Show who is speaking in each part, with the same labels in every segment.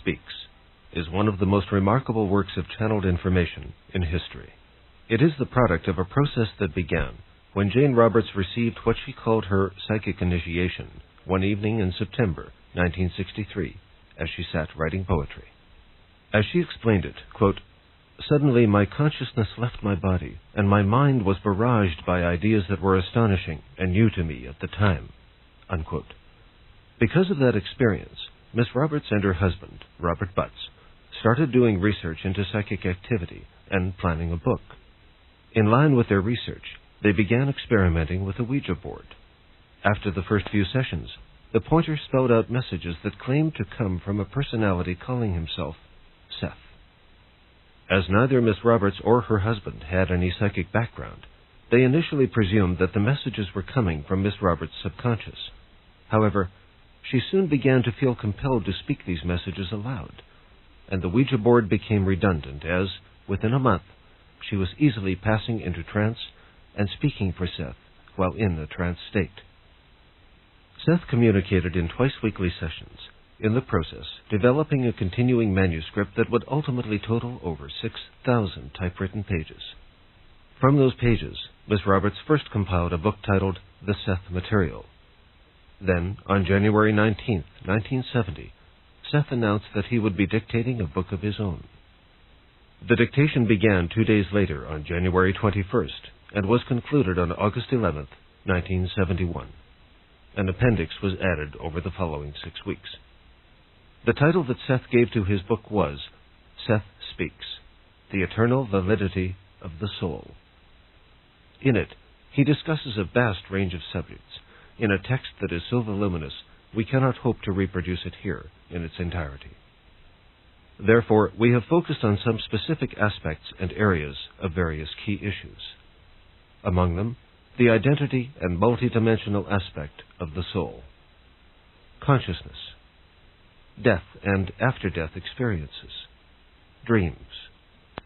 Speaker 1: Speaks is one of the most remarkable works of channeled information in history. It is the product of a process that began when Jane Roberts received what she called her psychic initiation one evening in September 1963 as she sat writing poetry. As she explained it, quote, "Suddenly my consciousness left my body, and my mind was barraged by ideas that were astonishing and new to me at the time." Unquote. Because of that experience, Miss Roberts and her husband, Robert Butts, started doing research into psychic activity and planning a book. In line with their research, they began experimenting with a Ouija board. After the first few sessions, the pointer spelled out messages that claimed to come from a personality calling himself Seth. As neither Miss Roberts or her husband had any psychic background, they initially presumed that the messages were coming from Miss Roberts' subconscious. However, she soon began to feel compelled to speak these messages aloud, and the Ouija board became redundant as, within a month, she was easily passing into trance and speaking for Seth while in a trance state. Seth communicated in twice-weekly sessions, in the process developing a continuing manuscript that would ultimately total over 6,000 typewritten pages. From those pages, Miss Roberts first compiled a book titled The Seth Material. Then, on January 19, 1970, Seth announced that he would be dictating a book of his own. The dictation began 2 days later on January 21st and was concluded on August 11, 1971. An appendix was added over the following 6 weeks. The title that Seth gave to his book was Seth Speaks, The Eternal Validity of the Soul. In it, he discusses a vast range of subjects in a text that is so voluminous we cannot hope to reproduce it here in its entirety. Therefore, we have focused on some specific aspects and areas of various key issues. Among them, the identity and multidimensional aspect of the soul, consciousness, death and after-death experiences, dreams,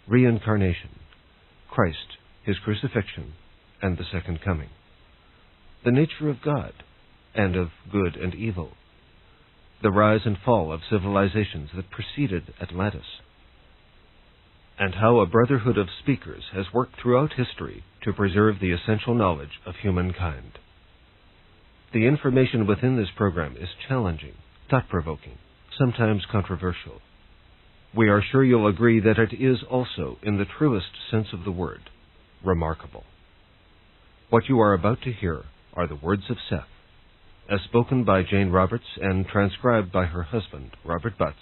Speaker 1: reincarnation, Christ, His crucifixion, and the second coming, the nature of God and of good and evil, the rise and fall of civilizations that preceded Atlantis, and how a brotherhood of speakers has worked throughout history to preserve the essential knowledge of humankind. The information within this program is challenging, thought-provoking, sometimes controversial. We are sure you'll agree that it is also, in the truest sense of the word, remarkable. What you are about to hear are the words of Seth, as spoken by Jane Roberts and transcribed by her husband, Robert Butts,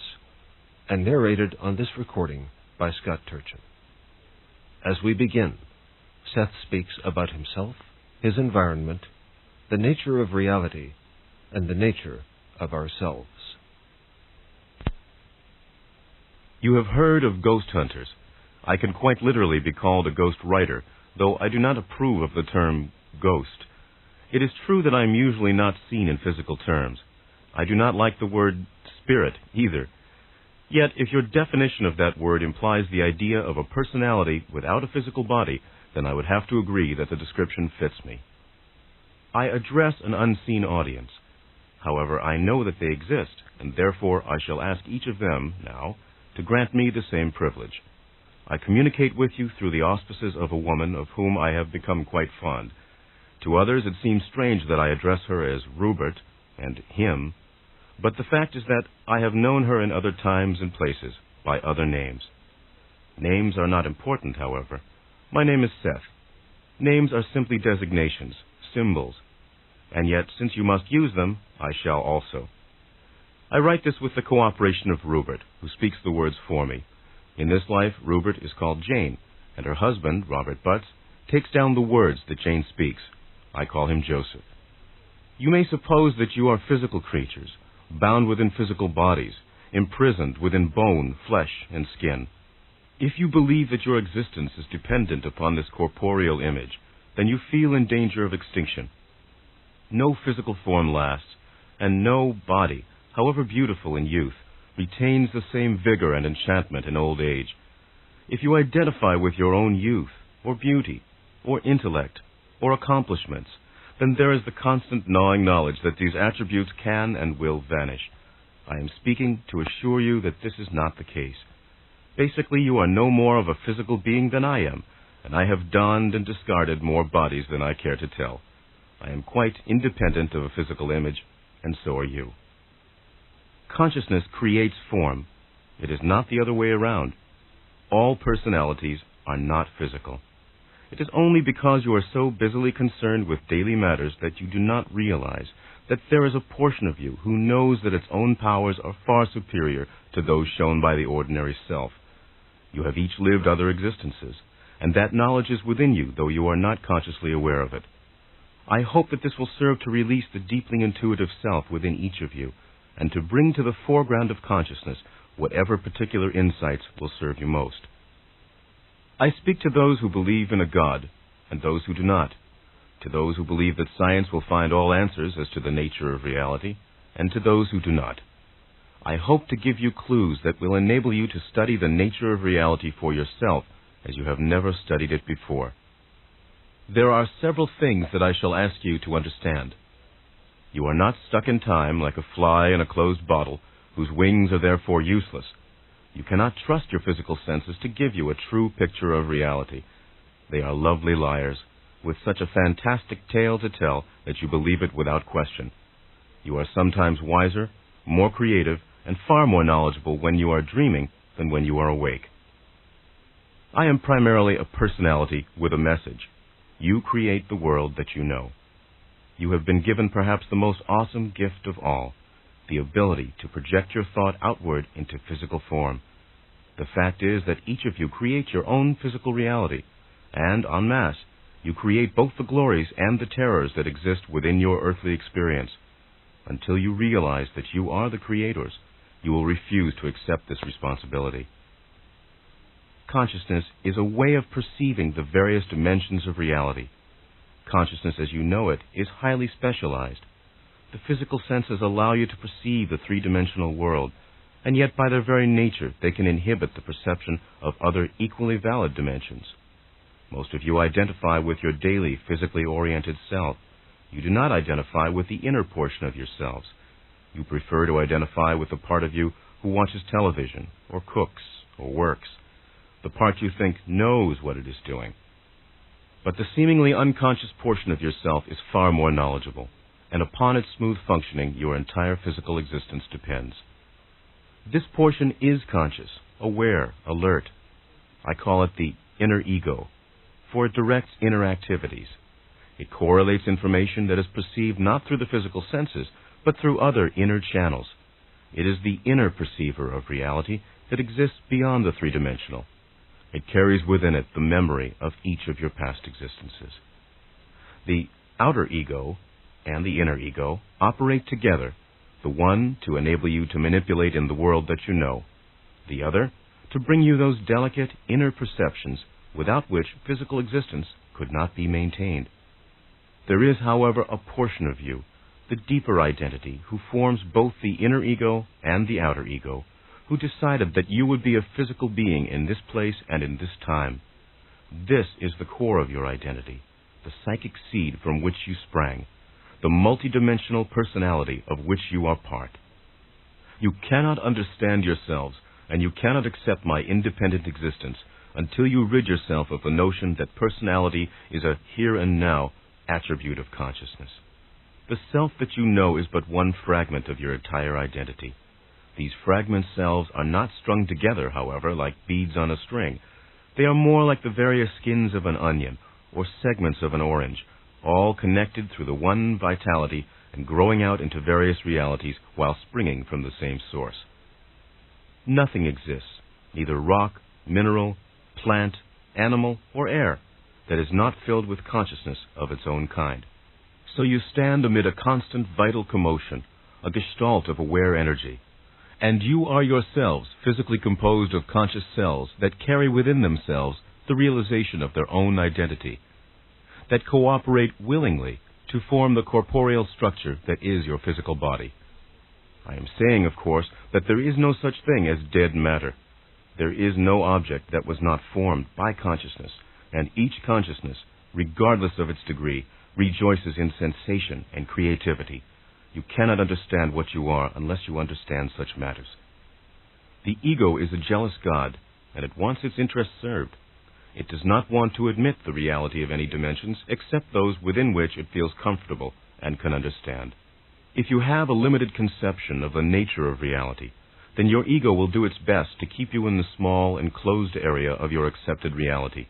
Speaker 1: and narrated on this recording by Scott Turchin. As we begin, Seth speaks about himself, his environment, the nature of reality, and the nature of ourselves.
Speaker 2: You have heard of ghost hunters. I can quite literally be called a ghost writer, though I do not approve of the term ghost. It is true that I am usually not seen in physical terms. I do not like the word spirit either. Yet, if your definition of that word implies the idea of a personality without a physical body, then I would have to agree that the description fits me. I address an unseen audience. However, I know that they exist, and therefore I shall ask each of them, now, to grant me the same privilege. I communicate with you through the auspices of a woman of whom I have become quite fond. To others it seems strange that I address her as Rupert and him, but the fact is that I have known her in other times and places by other names. Names are not important, however. My name is Seth. Names are simply designations, symbols, and yet, since you must use them, I shall also. I write this with the cooperation of Rupert, who speaks the words for me. In this life, Rupert is called Jane, and her husband, Robert Butts, takes down the words that Jane speaks. I call him Joseph. You may suppose that you are physical creatures, bound within physical bodies, imprisoned within bone, flesh, and skin. If you believe that your existence is dependent upon this corporeal image, then you feel in danger of extinction. No physical form lasts, and no body, however beautiful in youth, retains the same vigor and enchantment in old age. If you identify with your own youth, or beauty, or intellect, or accomplishments, then there is the constant gnawing knowledge that these attributes can and will vanish. I am speaking to assure you that this is not the case. Basically, you are no more of a physical being than I am, and I have donned and discarded more bodies than I care to tell. I am quite independent of a physical image, and so are you. Consciousness creates form. It is not the other way around. All personalities are not physical. It is only because you are so busily concerned with daily matters that you do not realize that there is a portion of you who knows that its own powers are far superior to those shown by the ordinary self. You have each lived other existences, and that knowledge is within you, though you are not consciously aware of it. I hope that this will serve to release the deeply intuitive self within each of you, and to bring to the foreground of consciousness whatever particular insights will serve you most. I speak to those who believe in a God, and those who do not, to those who believe that science will find all answers as to the nature of reality, and to those who do not. I hope to give you clues that will enable you to study the nature of reality for yourself as you have never studied it before. There are several things that I shall ask you to understand. You are not stuck in time like a fly in a closed bottle whose wings are therefore useless. You cannot trust your physical senses to give you a true picture of reality. They are lovely liars, with such a fantastic tale to tell that you believe it without question. You are sometimes wiser, more creative, and far more knowledgeable when you are dreaming than when you are awake. I am primarily a personality with a message. You create the world that you know. You have been given perhaps the most awesome gift of all, the ability to project your thought outward into physical form. The fact is that each of you creates your own physical reality, and, en masse, you create both the glories and the terrors that exist within your earthly experience. Until you realize that you are the creators, you will refuse to accept this responsibility. Consciousness is a way of perceiving the various dimensions of reality. Consciousness as you know it is highly specialized. The physical senses allow you to perceive the three-dimensional world, and yet by their very nature they can inhibit the perception of other equally valid dimensions. Most of you identify with your daily, physically oriented self. You do not identify with the inner portion of yourselves. You prefer to identify with the part of you who watches television, or cooks, or works, the part you think knows what it is doing. But the seemingly unconscious portion of yourself is far more knowledgeable, and upon its smooth functioning your entire physical existence depends. This portion is conscious, aware, alert. I call it the inner ego, for it directs inner activities. It correlates information that is perceived not through the physical senses, but through other inner channels. It is the inner perceiver of reality that exists beyond the three-dimensional. It carries within it the memory of each of your past existences. The outer ego and the inner ego operate together, the one to enable you to manipulate in the world that you know, the other to bring you those delicate inner perceptions without which physical existence could not be maintained. There is, however, a portion of you, the deeper identity, who forms both the inner ego and the outer ego, who decided that you would be a physical being in this place and in this time. This is the core of your identity, the psychic seed from which you sprang, the multidimensional personality of which you are part. You cannot understand yourselves, and you cannot accept my independent existence until you rid yourself of the notion that personality is a here and now attribute of consciousness. The self that you know is but one fragment of your entire identity. These fragment selves are not strung together, however, like beads on a string. They are more like the various skins of an onion or segments of an orange, all connected through the one vitality and growing out into various realities while springing from the same source. Nothing exists, neither rock, mineral, plant, animal, or air, that is not filled with consciousness of its own kind. So you stand amid a constant vital commotion, a gestalt of aware energy. And you are yourselves physically composed of conscious cells that carry within themselves the realization of their own identity, that cooperate willingly to form the corporeal structure that is your physical body. I am saying, of course, that there is no such thing as dead matter. There is no object that was not formed by consciousness, and each consciousness, regardless of its degree, rejoices in sensation and creativity. You cannot understand what you are unless you understand such matters. The ego is a jealous god, and it wants its interests served. It does not want to admit the reality of any dimensions except those within which it feels comfortable and can understand. If you have a limited conception of the nature of reality, then your ego will do its best to keep you in the small, enclosed area of your accepted reality.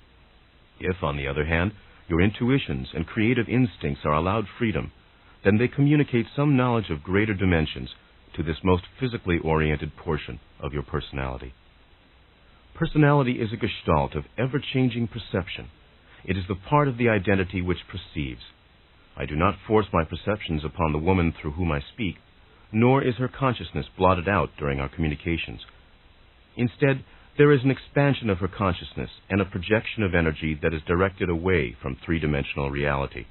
Speaker 2: If, on the other hand, your intuitions and creative instincts are allowed freedom, then they communicate some knowledge of greater dimensions to this most physically oriented portion of your personality. Personality is a gestalt of ever-changing perception. It is the part of the identity which perceives. I do not force my perceptions upon the woman through whom I speak, nor is her consciousness blotted out during our communications. Instead, there is an expansion of her consciousness and a projection of energy that is directed away from three-dimensional reality.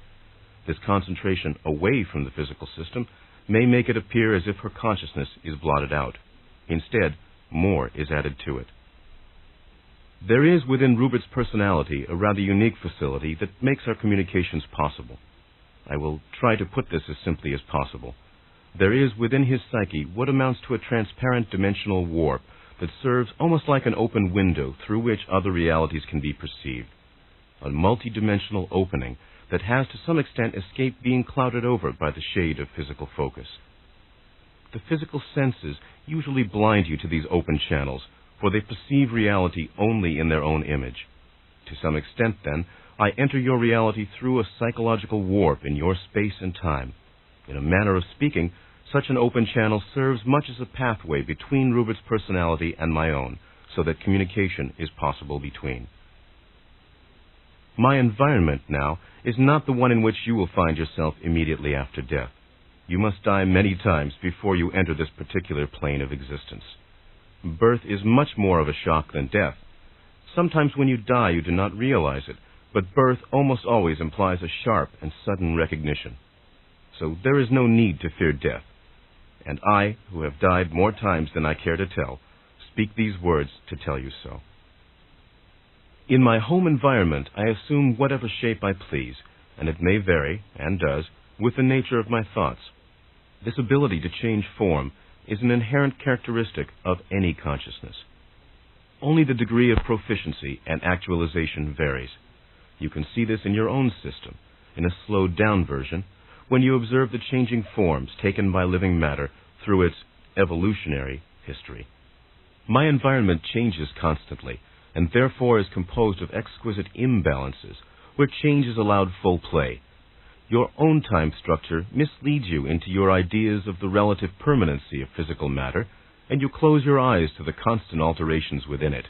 Speaker 2: This concentration away from the physical system may make it appear as if her consciousness is blotted out. Instead, more is added to it. There is within Rupert's personality a rather unique facility that makes our communications possible. I will try to put this as simply as possible. There is within his psyche what amounts to a transparent dimensional warp that serves almost like an open window through which other realities can be perceived. A multidimensional opening that has to some extent escaped being clouded over by the shade of physical focus. The physical senses usually blind you to these open channels, for they perceive reality only in their own image. To some extent, then, I enter your reality through a psychological warp in your space and time. In a manner of speaking, such an open channel serves much as a pathway between Rupert's personality and my own, so that communication is possible between. My environment now is not the one in which you will find yourself immediately after death. You must die many times before you enter this particular plane of existence. Birth is much more of a shock than death. Sometimes when you die, you do not realize it, but birth almost always implies a sharp and sudden recognition. So there is no need to fear death. And I, who have died more times than I care to tell, speak these words to tell you so. In my home environment, I assume whatever shape I please, and it may vary, and does, with the nature of my thoughts. This ability to change form is an inherent characteristic of any consciousness. Only the degree of proficiency and actualization varies. You can see this in your own system, in a slowed-down version, when you observe the changing forms taken by living matter through its evolutionary history. My environment changes constantly, and therefore is composed of exquisite imbalances, where change is allowed full play. Your own time structure misleads you into your ideas of the relative permanency of physical matter, and you close your eyes to the constant alterations within it.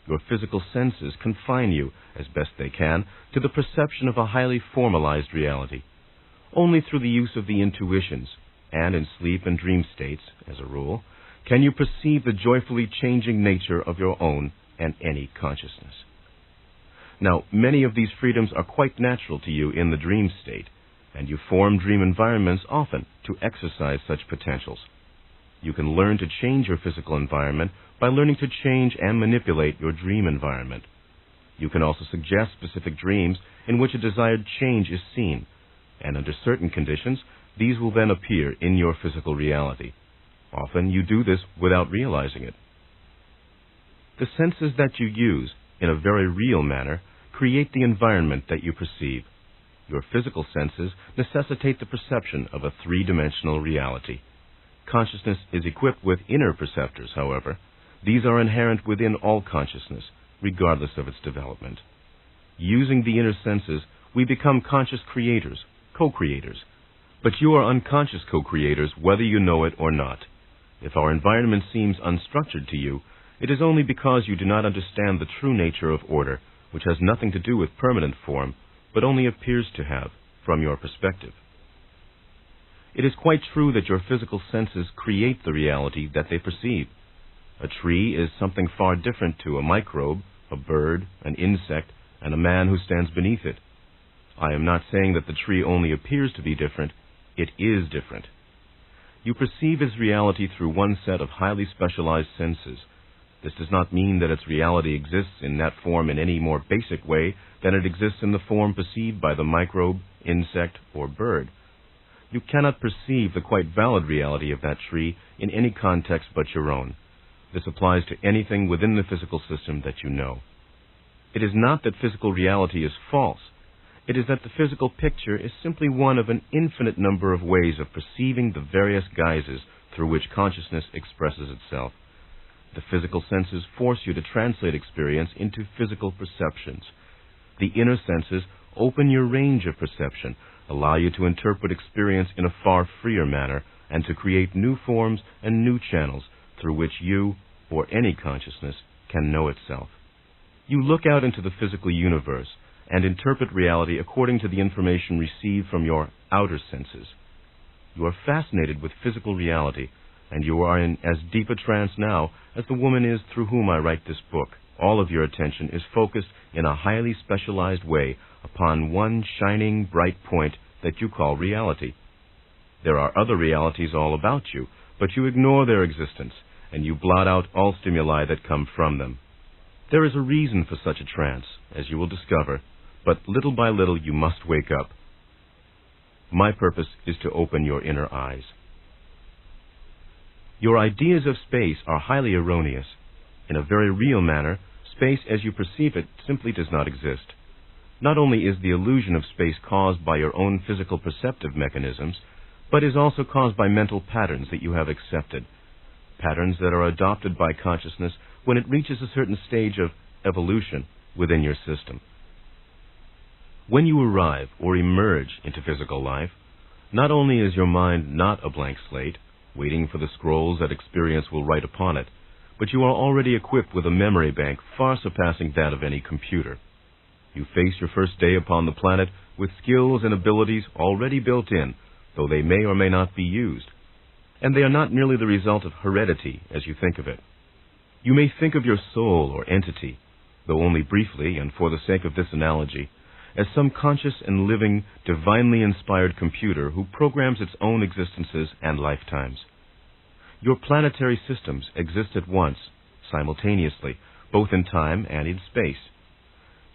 Speaker 2: Your physical senses confine you, as best they can, to the perception of a highly formalized reality. Only through the use of the intuitions, and in sleep and dream states, as a rule, can you perceive the joyfully changing nature of your own and any consciousness. Now, many of these freedoms are quite natural to you in the dream state, and you form dream environments often to exercise such potentials. You can learn to change your physical environment by learning to change and manipulate your dream environment. You can also suggest specific dreams in which a desired change is seen, and under certain conditions, these will then appear in your physical reality. Often you do this without realizing it. The senses that you use, in a very real manner, create the environment that you perceive. Your physical senses necessitate the perception of a three-dimensional reality. Consciousness is equipped with inner perceptors, however. These are inherent within all consciousness, regardless of its development. Using the inner senses, we become conscious creators, co-creators. But you are unconscious co-creators whether you know it or not. If our environment seems unstructured to you, it is only because you do not understand the true nature of order, which has nothing to do with permanent form, but only appears to have, from your perspective. It is quite true that your physical senses create the reality that they perceive. A tree is something far different to a microbe, a bird, an insect, and a man who stands beneath it. I am not saying that the tree only appears to be different. It is different. You perceive its reality through one set of highly specialized senses. This does not mean that its reality exists in that form in any more basic way than it exists in the form perceived by the microbe, insect, or bird. You cannot perceive the quite valid reality of that tree in any context but your own. This applies to anything within the physical system that you know. It is not that physical reality is false. It is that the physical picture is simply one of an infinite number of ways of perceiving the various guises through which consciousness expresses itself. The physical senses force you to translate experience into physical perceptions. The inner senses open your range of perception, allow you to interpret experience in a far freer manner, and to create new forms and new channels through which you, or any consciousness, can know itself. You look out into the physical universe and interpret reality according to the information received from your outer senses. You are fascinated with physical reality, and you are in as deep a trance now as the woman is through whom I write this book. All of your attention is focused in a highly specialized way upon one shining, bright point that you call reality. There are other realities all about you, but you ignore their existence, and you blot out all stimuli that come from them. There is a reason for such a trance, as you will discover, but little by little you must wake up. My purpose is to open your inner eyes. Your ideas of space are highly erroneous. In a very real manner, space as you perceive it simply does not exist. Not only is the illusion of space caused by your own physical perceptive mechanisms, but is also caused by mental patterns that you have accepted, patterns that are adopted by consciousness when it reaches a certain stage of evolution within your system. When you arrive or emerge into physical life, not only is your mind not a blank slate, waiting for the scrolls that experience will write upon it, but you are already equipped with a memory bank far surpassing that of any computer. You face your first day upon the planet with skills and abilities already built in, though they may or may not be used. And they are not merely the result of heredity as you think of it. You may think of your soul or entity, though only briefly and for the sake of this analogy, as some conscious and living, divinely inspired computer who programs its own existences and lifetimes. Your planetary systems exist at once, simultaneously, both in time and in space.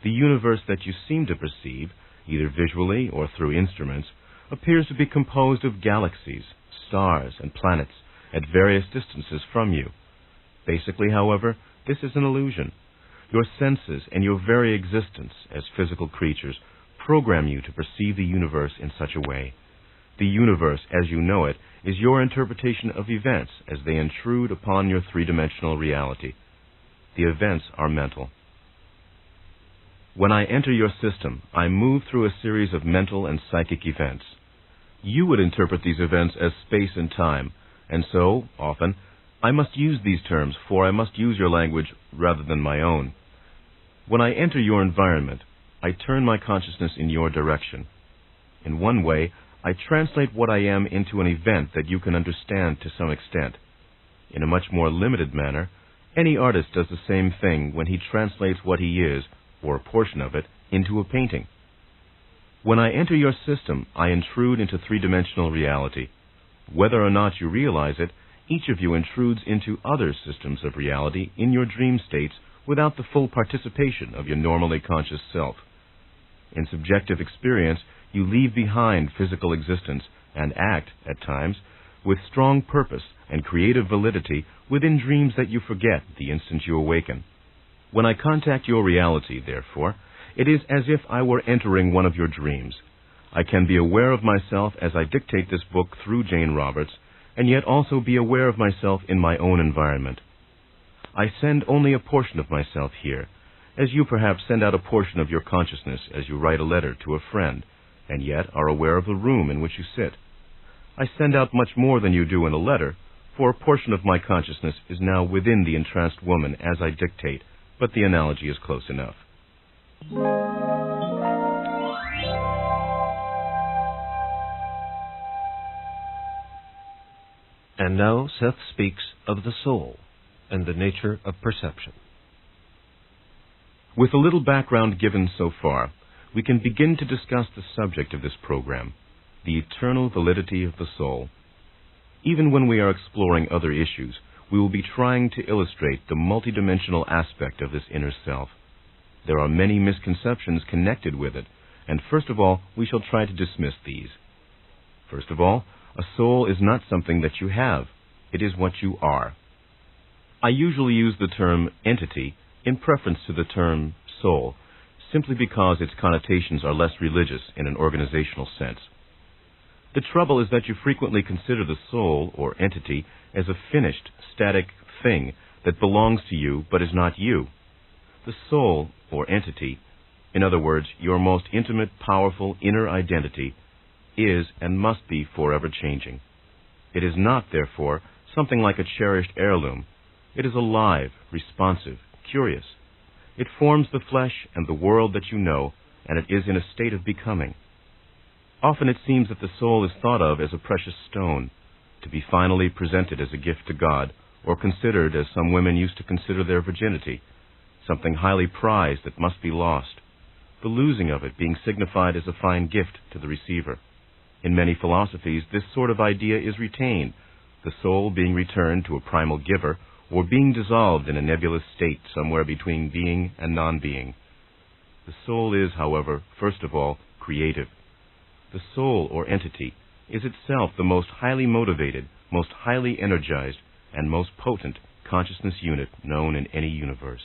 Speaker 2: The universe that you seem to perceive, either visually or through instruments, appears to be composed of galaxies, stars, and planets at various distances from you. Basically, however, this is an illusion. Your senses and your very existence as physical creatures program you to perceive the universe in such a way. The universe, as you know it, is your interpretation of events as they intrude upon your three-dimensional reality. The events are mental. When I enter your system, I move through a series of mental and psychic events. You would interpret these events as space and time, and so, often, I must use these terms, for I must use your language rather than my own. When I enter your environment, I turn my consciousness in your direction. In one way, I translate what I am into an event that you can understand to some extent. In a much more limited manner, any artist does the same thing when he translates what he is, or a portion of it, into a painting. When I enter your system, I intrude into three-dimensional reality. Whether or not you realize it, each of you intrudes into other systems of reality in your dream states without the full participation of your normally conscious self. In subjective experience, you leave behind physical existence and act, at times, with strong purpose and creative validity within dreams that you forget the instant you awaken. When I contact your reality, therefore, it is as if I were entering one of your dreams. I can be aware of myself as I dictate this book through Jane Roberts, and yet also be aware of myself in my own environment. I send only a portion of myself here, as you perhaps send out a portion of your consciousness as you write a letter to a friend, and yet are aware of the room in which you sit. I send out much more than you do in a letter, for a portion of my consciousness is now within the entranced woman as I dictate, but the analogy is close enough.
Speaker 1: And now Seth speaks of the soul and the nature of perception.
Speaker 2: With a little background given so far, we can begin to discuss the subject of this program, the eternal validity of the soul. Even when we are exploring other issues, we will be trying to illustrate the multidimensional aspect of this inner self. There are many misconceptions connected with it, and first of all, we shall try to dismiss these. First of all, a soul is not something that you have. It is what you are. I usually use the term entity in preference to the term soul, simply because its connotations are less religious in an organizational sense. The trouble is that you frequently consider the soul, or entity, as a finished, static thing that belongs to you but is not you. The soul, or entity, in other words, your most intimate, powerful inner identity, is and must be forever changing. It is not, therefore, something like a cherished heirloom. It is alive, responsive, curious. It forms the flesh and the world that you know, and it is in a state of becoming. Often it seems that the soul is thought of as a precious stone, to be finally presented as a gift to God, or considered as some women used to consider their virginity, something highly prized that must be lost, the losing of it being signified as a fine gift to the receiver. In many philosophies, this sort of idea is retained, the soul being returned to a primal giver, or being dissolved in a nebulous state somewhere between being and non-being. The soul is, however, first of all, creative. The soul, or entity, is itself the most highly motivated, most highly energized, and most potent consciousness unit known in any universe.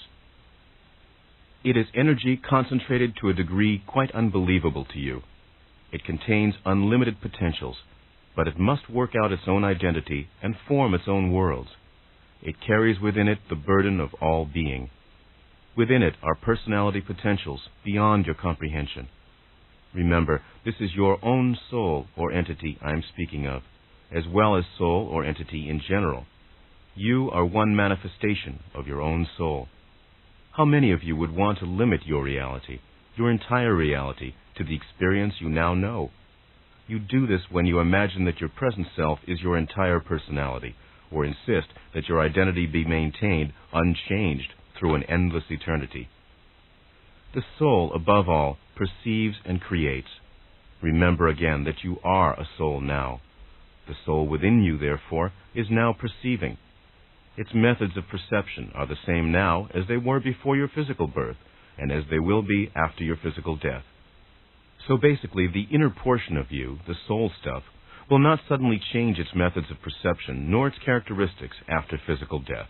Speaker 2: It is energy concentrated to a degree quite unbelievable to you. It contains unlimited potentials, but it must work out its own identity and form its own worlds. It carries within it the burden of all being. Within it are personality potentials beyond your comprehension. Remember, this is your own soul or entity I am speaking of, as well as soul or entity in general. You are one manifestation of your own soul. How many of you would want to limit your reality, your entire reality, to the experience you now know? You do this when you imagine that your present self is your entire personality, or insist that your identity be maintained unchanged through an endless eternity. The soul, above all, perceives and creates. Remember again that you are a soul now. The soul within you, therefore, is now perceiving. Its methods of perception are the same now as they were before your physical birth, and as they will be after your physical death. So basically, the inner portion of you, the soul stuff, will not suddenly change its methods of perception nor its characteristics after physical death.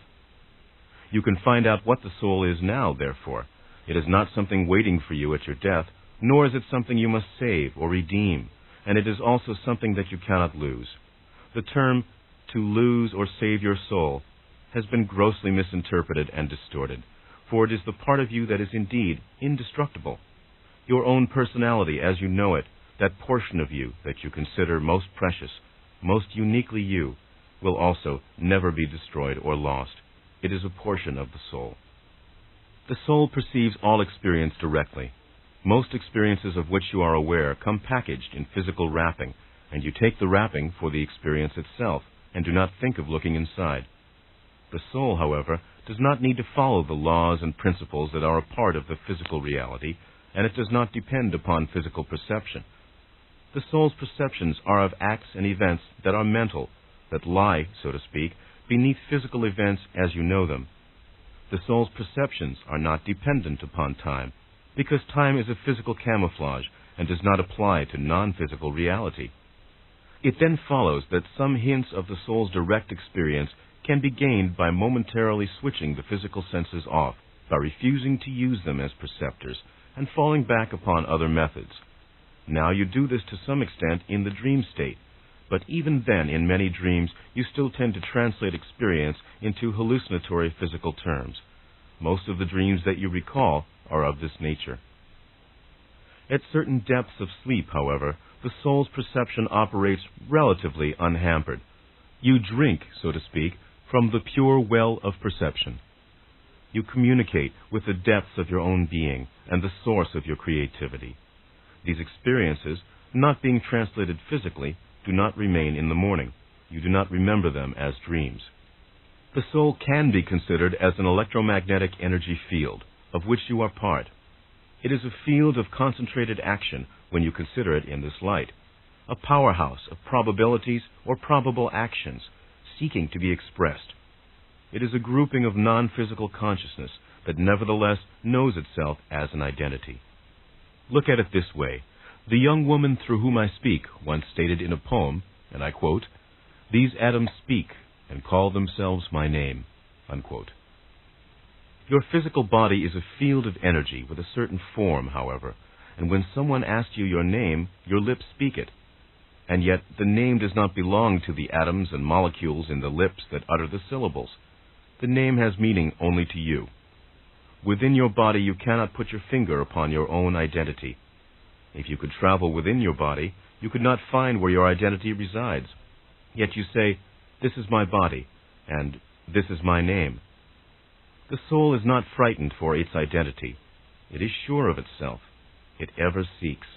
Speaker 2: You can find out what the soul is now, therefore. It is not something waiting for you at your death, nor is it something you must save or redeem, and it is also something that you cannot lose. The term, to lose or save your soul, has been grossly misinterpreted and distorted, for it is the part of you that is indeed indestructible. Your own personality as you know it, that portion of you that you consider most precious, most uniquely you, will also never be destroyed or lost. It is a portion of the soul. The soul perceives all experience directly. Most experiences of which you are aware come packaged in physical wrapping, and you take the wrapping for the experience itself, and do not think of looking inside. The soul, however, does not need to follow the laws and principles that are a part of the physical reality, and it does not depend upon physical perception. The soul's perceptions are of acts and events that are mental, that lie, so to speak, beneath physical events as you know them. The soul's perceptions are not dependent upon time, because time is a physical camouflage and does not apply to non-physical reality. It then follows that some hints of the soul's direct experience can be gained by momentarily switching the physical senses off, by refusing to use them as perceptors, and falling back upon other methods. Now you do this to some extent in the dream state, but even then in many dreams you still tend to translate experience into hallucinatory physical terms. Most of the dreams that you recall are of this nature. At certain depths of sleep, however, the soul's perception operates relatively unhampered. You drink, so to speak, from the pure well of perception. You communicate with the depths of your own being and the source of your creativity. These experiences, not being translated physically, do not remain in the morning. You do not remember them as dreams. The soul can be considered as an electromagnetic energy field, of which you are part. It is a field of concentrated action when you consider it in this light, a powerhouse of probabilities or probable actions seeking to be expressed. It is a grouping of non-physical consciousness that nevertheless knows itself as an identity. Look at it this way. The young woman through whom I speak once stated in a poem, and I quote, "These atoms speak and call themselves my name," unquote. Your physical body is a field of energy with a certain form, however, and when someone asks you your name, your lips speak it. And yet the name does not belong to the atoms and molecules in the lips that utter the syllables. The name has meaning only to you. Within your body you cannot put your finger upon your own identity. If you could travel within your body, you could not find where your identity resides. Yet you say, "This is my body," and "This is my name." The soul is not frightened for its identity. It is sure of itself. It ever seeks.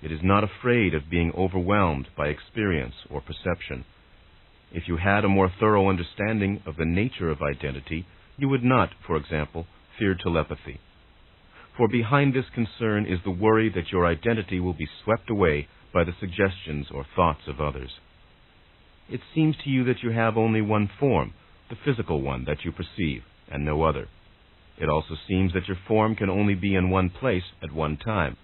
Speaker 2: It is not afraid of being overwhelmed by experience or perception. If you had a more thorough understanding of the nature of identity, you would not, for example, fear telepathy. For behind this concern is the worry that your identity will be swept away by the suggestions or thoughts of others. It seems to you that you have only one form, the physical one that you perceive, and no other. It also seems that your form can only be in one place at one time.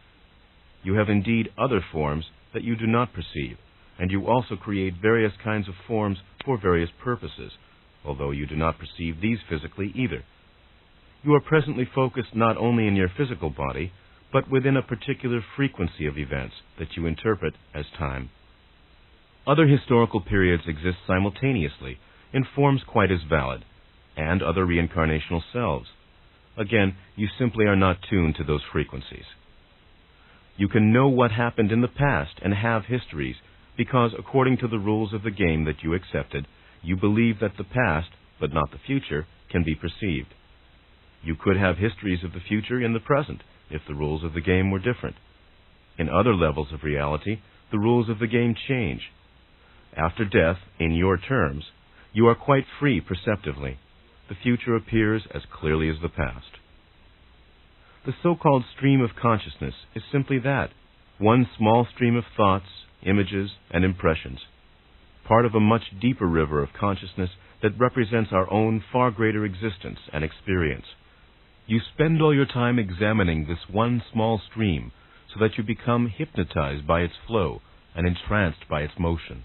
Speaker 2: You have indeed other forms that you do not perceive, and you also create various kinds of forms for various purposes, although you do not perceive these physically either. You are presently focused not only in your physical body, but within a particular frequency of events that you interpret as time. Other historical periods exist simultaneously in forms quite as valid, and other reincarnational selves. Again, you simply are not tuned to those frequencies. You can know what happened in the past and have histories because, according to the rules of the game that you accepted, you believe that the past, but not the future, can be perceived. You could have histories of the future in the present if the rules of the game were different. In other levels of reality, the rules of the game change. After death, in your terms, you are quite free perceptively. The future appears as clearly as the past. The so-called stream of consciousness is simply that, one small stream of thoughts, images, and impressions, part of a much deeper river of consciousness that represents our own far greater existence and experience. You spend all your time examining this one small stream so that you become hypnotized by its flow and entranced by its motion.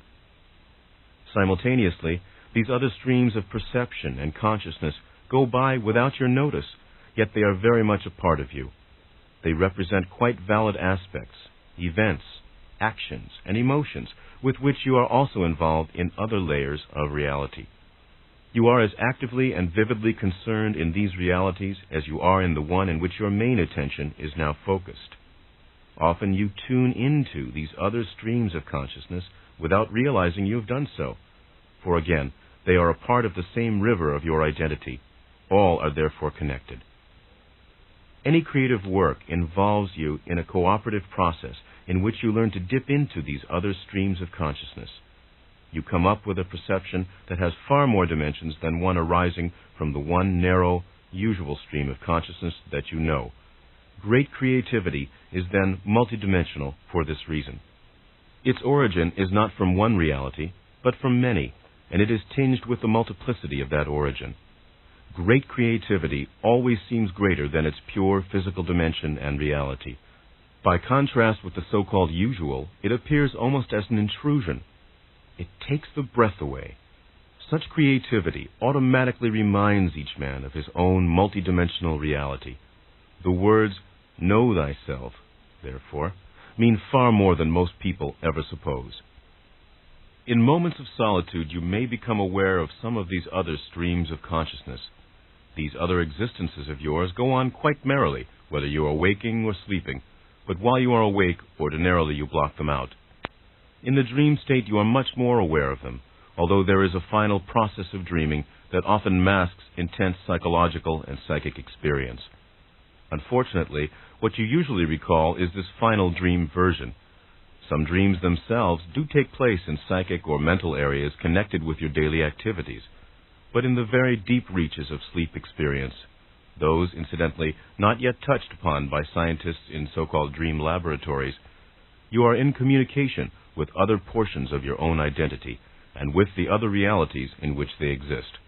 Speaker 2: Simultaneously, these other streams of perception and consciousness go by without your notice, yet they are very much a part of you. They represent quite valid aspects, events, actions, and emotions with which you are also involved in other layers of reality. You are as actively and vividly concerned in these realities as you are in the one in which your main attention is now focused. Often you tune into these other streams of consciousness without realizing you have done so, for again, they are a part of the same river of your identity. All are therefore connected. Any creative work involves you in a cooperative process in which you learn to dip into these other streams of consciousness. You come up with a perception that has far more dimensions than one arising from the one narrow, usual stream of consciousness that you know. Great creativity is then multidimensional for this reason. Its origin is not from one reality, but from many, and it is tinged with the multiplicity of that origin. Great creativity always seems greater than its pure physical dimension and reality. By contrast with the so-called usual, it appears almost as an intrusion. It takes the breath away. Such creativity automatically reminds each man of his own multidimensional reality. The words, "know thyself," therefore, mean far more than most people ever suppose. In moments of solitude, you may become aware of some of these other streams of consciousness. These other existences of yours go on quite merrily, whether you are waking or sleeping, but while you are awake, ordinarily you block them out. In the dream state, you are much more aware of them, although there is a final process of dreaming that often masks intense psychological and psychic experience. Unfortunately, what you usually recall is this final dream version. Some dreams themselves do take place in psychic or mental areas connected with your daily activities, but in the very deep reaches of sleep experience, those, incidentally, not yet touched upon by scientists in so-called dream laboratories, you are in communication with other portions of your own identity and with the other realities in which they exist.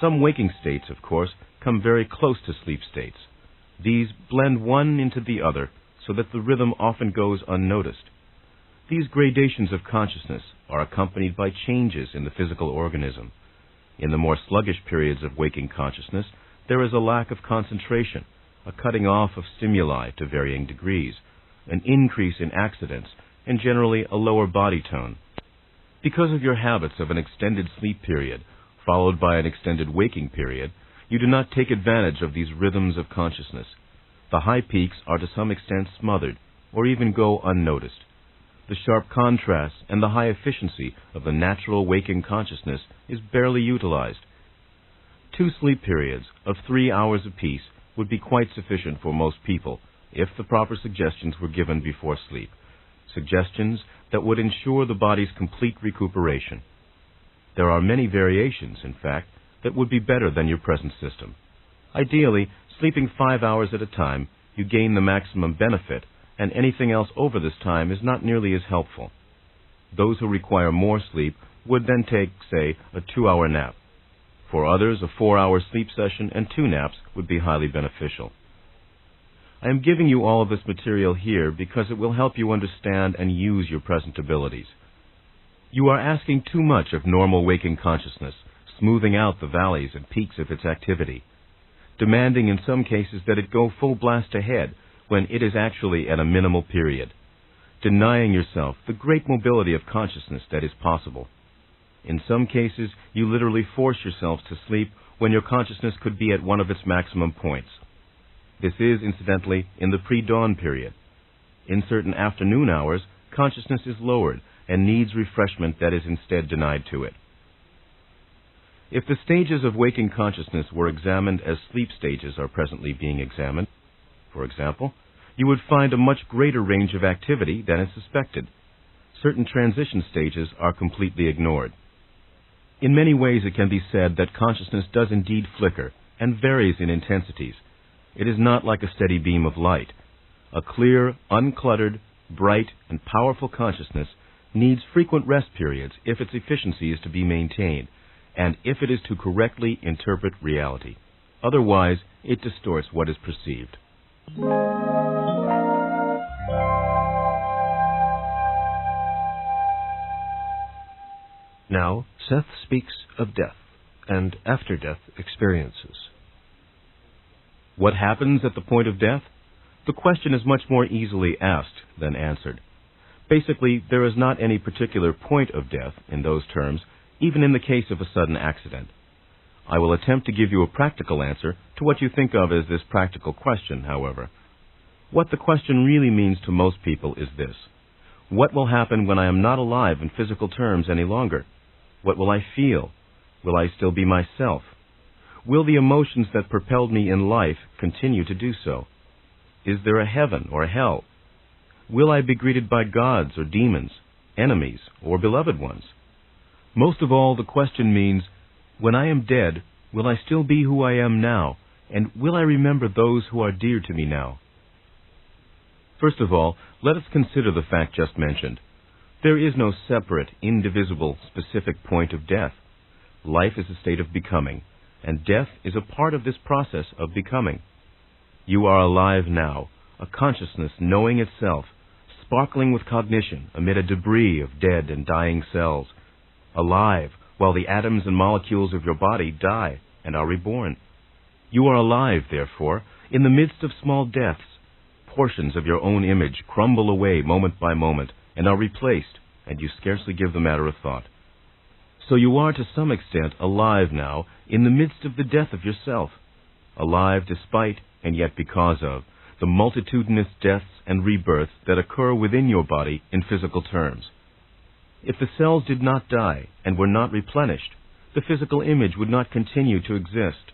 Speaker 2: Some waking states, of course, come very close to sleep states. These blend one into the other so that the rhythm often goes unnoticed. These gradations of consciousness are accompanied by changes in the physical organism. In the more sluggish periods of waking consciousness, there is a lack of concentration, a cutting off of stimuli to varying degrees, an increase in accidents, and generally a lower body tone. Because of your habits of an extended sleep period, followed by an extended waking period, you do not take advantage of these rhythms of consciousness. The high peaks are to some extent smothered, or even go unnoticed. The sharp contrast and the high efficiency of the natural waking consciousness is barely utilized. 2 sleep periods of 3 hours apiece would be quite sufficient for most people if the proper suggestions were given before sleep, suggestions that would ensure the body's complete recuperation. There are many variations, in fact, that would be better than your present system. Ideally, sleeping 5 hours at a time, you gain the maximum benefit, and anything else over this time is not nearly as helpful. Those who require more sleep would then take, say, a 2-hour nap. For others, a 4-hour sleep session and 2 naps would be highly beneficial. I am giving you all of this material here because it will help you understand and use your present abilities. You are asking too much of normal waking consciousness, smoothing out the valleys and peaks of its activity, demanding in some cases that it go full blast ahead when it is actually at a minimal period, denying yourself the great mobility of consciousness that is possible. In some cases, you literally force yourselves to sleep when your consciousness could be at one of its maximum points. This is, incidentally, in the pre-dawn period. In certain afternoon hours, consciousness is lowered and needs refreshment that is instead denied to it. If the stages of waking consciousness were examined as sleep stages are presently being examined, for example, you would find a much greater range of activity than is suspected. Certain transition stages are completely ignored. In many ways it can be said that consciousness does indeed flicker and varies in intensities. It is not like a steady beam of light. A clear, uncluttered, bright, and powerful consciousness needs frequent rest periods if its efficiency is to be maintained, and if it is to correctly interpret reality. Otherwise, it distorts what is perceived.
Speaker 1: Now, Seth speaks of death and after-death experiences.
Speaker 2: What happens at the point of death? The question is much more easily asked than answered. Basically, there is not any particular point of death in those terms, even in the case of a sudden accident. I will attempt to give you a practical answer to what you think of as this practical question, however. What the question really means to most people is this: what will happen when I am not alive in physical terms any longer? What will I feel? Will I still be myself? Will the emotions that propelled me in life continue to do so? Is there a heaven or a hell? Will I be greeted by gods or demons, enemies or beloved ones? Most of all, the question means, when I am dead, will I still be who I am now, and will I remember those who are dear to me now? First of all, let us consider the fact just mentioned. There is no separate, indivisible, specific point of death. Life is a state of becoming, and death is a part of this process of becoming. You are alive now, a consciousness knowing itself, sparkling with cognition amid a debris of dead and dying cells, alive while the atoms and molecules of your body die and are reborn. You are alive, therefore, in the midst of small deaths. Portions of your own image crumble away moment by moment and are replaced, and you scarcely give the matter a thought. So you are to some extent alive now in the midst of the death of yourself, alive despite and yet because of the multitudinous deaths and rebirths that occur within your body in physical terms. If the cells did not die and were not replenished, the physical image would not continue to exist.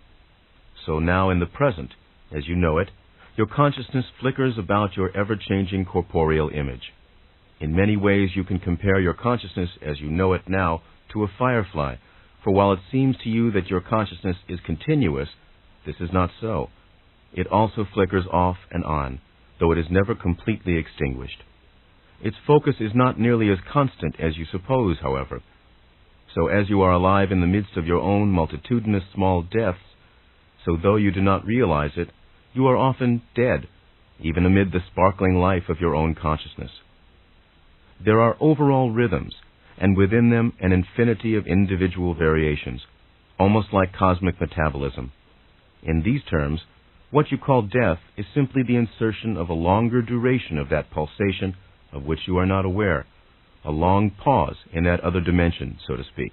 Speaker 2: So now in the present, as you know it, your consciousness flickers about your ever-changing corporeal image. In many ways you can compare your consciousness as you know it now to a firefly, for while it seems to you that your consciousness is continuous, this is not so. It also flickers off and on, though it is never completely extinguished. Its focus is not nearly as constant as you suppose, however. So as you are alive in the midst of your own multitudinous small deaths, so though you do not realize it, you are often dead, even amid the sparkling life of your own consciousness. There are overall rhythms, and within them an infinity of individual variations, almost like cosmic metabolism. In these terms, what you call death is simply the insertion of a longer duration of that pulsation of which you are not aware, a long pause in that other dimension, so to speak.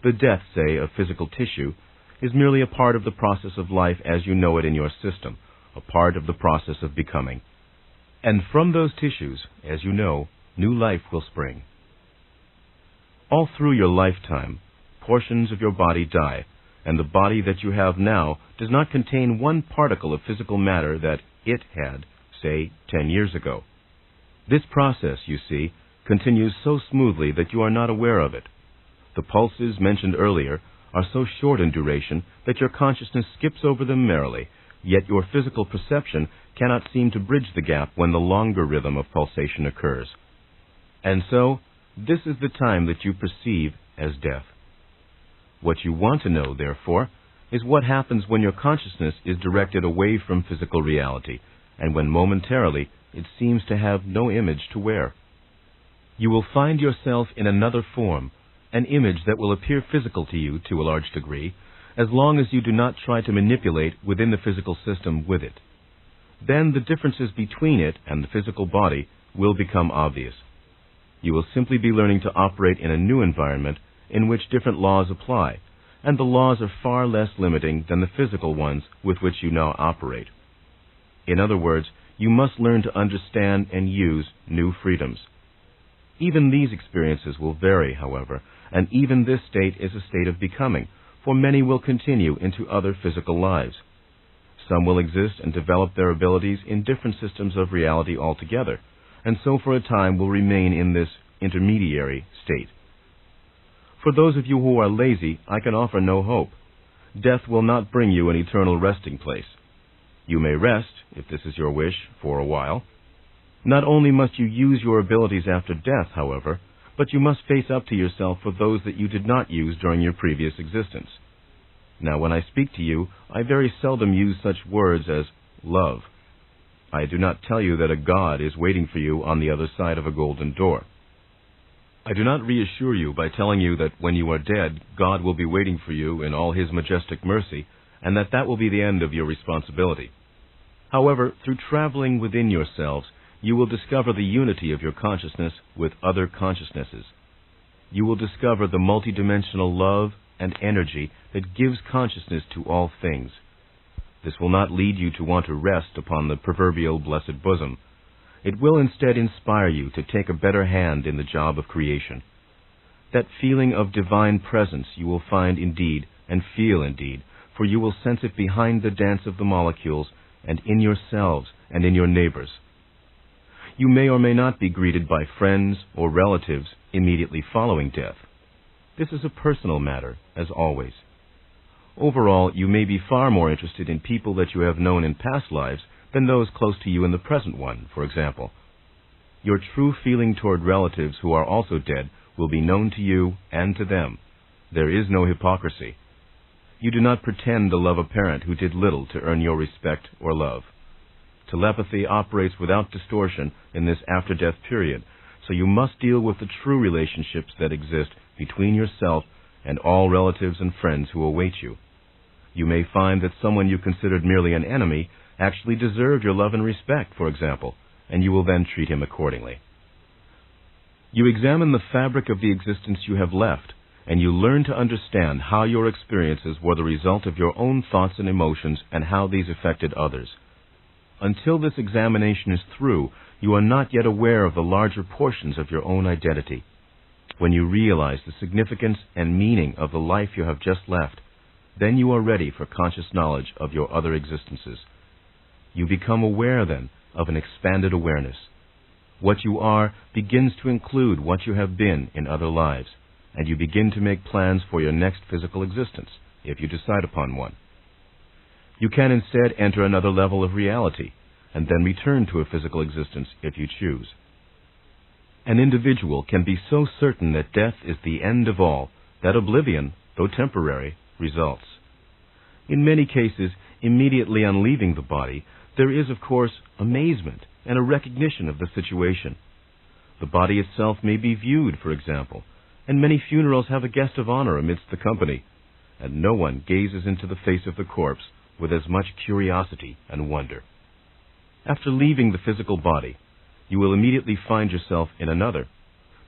Speaker 2: The death, say, of physical tissue is merely a part of the process of life as you know it in your system, a part of the process of becoming. And from those tissues, as you know, new life will spring. All through your lifetime, portions of your body die, and the body that you have now does not contain one particle of physical matter that it had, say, 10 years ago. This process, you see, continues so smoothly that you are not aware of it. The pulses mentioned earlier are so short in duration that your consciousness skips over them merrily, yet your physical perception cannot seem to bridge the gap when the longer rhythm of pulsation occurs. And so, this is the time that you perceive as death. What you want to know, therefore, is what happens when your consciousness is directed away from physical reality, and when momentarily it seems to have no image to wear. You will find yourself in another form, an image that will appear physical to you to a large degree, as long as you do not try to manipulate within the physical system with it. Then the differences between it and the physical body will become obvious. You will simply be learning to operate in a new environment in which different laws apply, and the laws are far less limiting than the physical ones with which you now operate. In other words, you must learn to understand and use new freedoms. Even these experiences will vary, however, and even this state is a state of becoming, for many will continue into other physical lives. Some will exist and develop their abilities in different systems of reality altogether, and so for a time will remain in this intermediary state. For those of you who are lazy, I can offer no hope. Death will not bring you an eternal resting place. You may rest, if this is your wish, for a while. Not only must you use your abilities after death, however, but you must face up to yourself for those that you did not use during your previous existence. Now, when I speak to you, I very seldom use such words as love. I do not tell you that a God is waiting for you on the other side of a golden door. I do not reassure you by telling you that when you are dead, God will be waiting for you in all His majestic mercy, and that will be the end of your responsibility. However, through traveling within yourselves, you will discover the unity of your consciousness with other consciousnesses. You will discover the multidimensional love and energy that gives consciousness to all things. This will not lead you to want to rest upon the proverbial blessed bosom. It will instead inspire you to take a better hand in the job of creation. That feeling of divine presence you will find indeed and feel indeed, for you will sense it behind the dance of the molecules and in yourselves and in your neighbors. You may or may not be greeted by friends or relatives immediately following death. This is a personal matter, as always. Overall, you may be far more interested in people that you have known in past lives than those close to you in the present one, for example. Your true feeling toward relatives who are also dead will be known to you and to them. There is no hypocrisy. You do not pretend to love a parent who did little to earn your respect or love. Telepathy operates without distortion in this after-death period, so you must deal with the true relationships that exist between yourself and all relatives and friends who await you. You may find that someone you considered merely an enemy actually deserved your love and respect, for example, and you will then treat him accordingly. You examine the fabric of the existence you have left, and you learn to understand how your experiences were the result of your own thoughts and emotions and how these affected others. Until this examination is through, you are not yet aware of the larger portions of your own identity. When you realize the significance and meaning of the life you have just left, then you are ready for conscious knowledge of your other existences. You become aware, then, of an expanded awareness. What you are begins to include what you have been in other lives, and you begin to make plans for your next physical existence, if you decide upon one. You can instead enter another level of reality, and then return to a physical existence if you choose. An individual can be so certain that death is the end of all that oblivion, though temporary, results. In many cases, immediately on leaving the body, there is, of course, amazement and a recognition of the situation. The body itself may be viewed, for example, and many funerals have a guest of honor amidst the company, and no one gazes into the face of the corpse with as much curiosity and wonder. After leaving the physical body, you will immediately find yourself in another.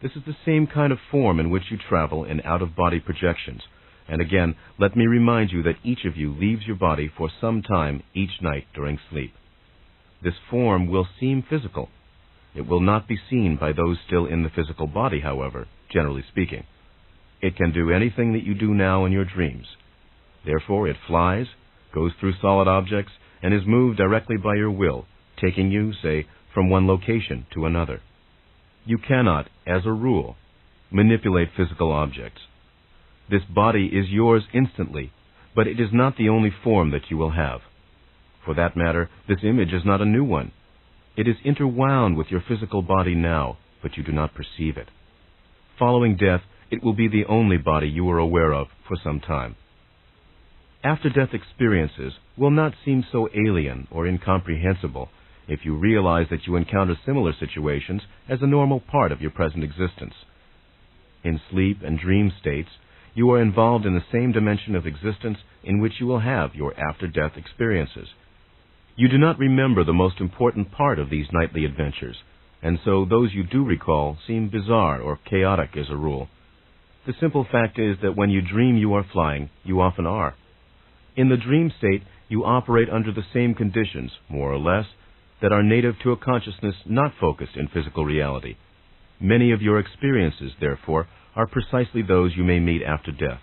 Speaker 2: This is the same kind of form in which you travel in out-of-body projections, and again, let me remind you that each of you leaves your body for some time each night during sleep. This form will seem physical. It will not be seen by those still in the physical body, however, generally speaking. It can do anything that you do now in your dreams. Therefore, it flies, goes through solid objects, and is moved directly by your will, taking you, say, from one location to another. You cannot, as a rule, manipulate physical objects. This body is yours instantly, but it is not the only form that you will have. For that matter, this image is not a new one. It is interwound with your physical body now, but you do not perceive it. Following death, it will be the only body you are aware of for some time. After-death experiences will not seem so alien or incomprehensible if you realize that you encounter similar situations as a normal part of your present existence. In sleep and dream states, you are involved in the same dimension of existence in which you will have your after-death experiences. You do not remember the most important part of these nightly adventures, and so those you do recall seem bizarre or chaotic as a rule. The simple fact is that when you dream you are flying, you often are. In the dream state, you operate under the same conditions, more or less, that are native to a consciousness not focused in physical reality. Many of your experiences, therefore, are precisely those you may meet after death.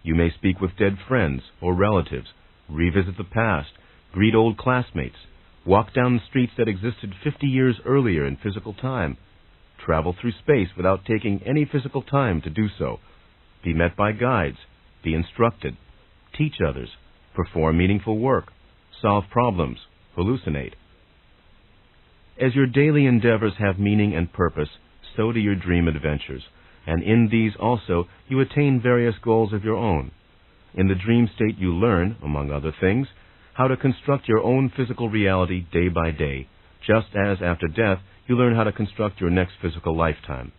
Speaker 2: You may speak with dead friends or relatives, revisit the past, greet old classmates, walk down the streets that existed 50 years earlier in physical time, travel through space without taking any physical time to do so, be met by guides, be instructed, teach others, perform meaningful work, solve problems, hallucinate. As your daily endeavors have meaning and purpose, so do your dream adventures, and in these also you attain various goals of your own. In the dream state you learn, among other things, how to construct your own physical reality day by day, just as after death you learn how to construct your next physical lifetime.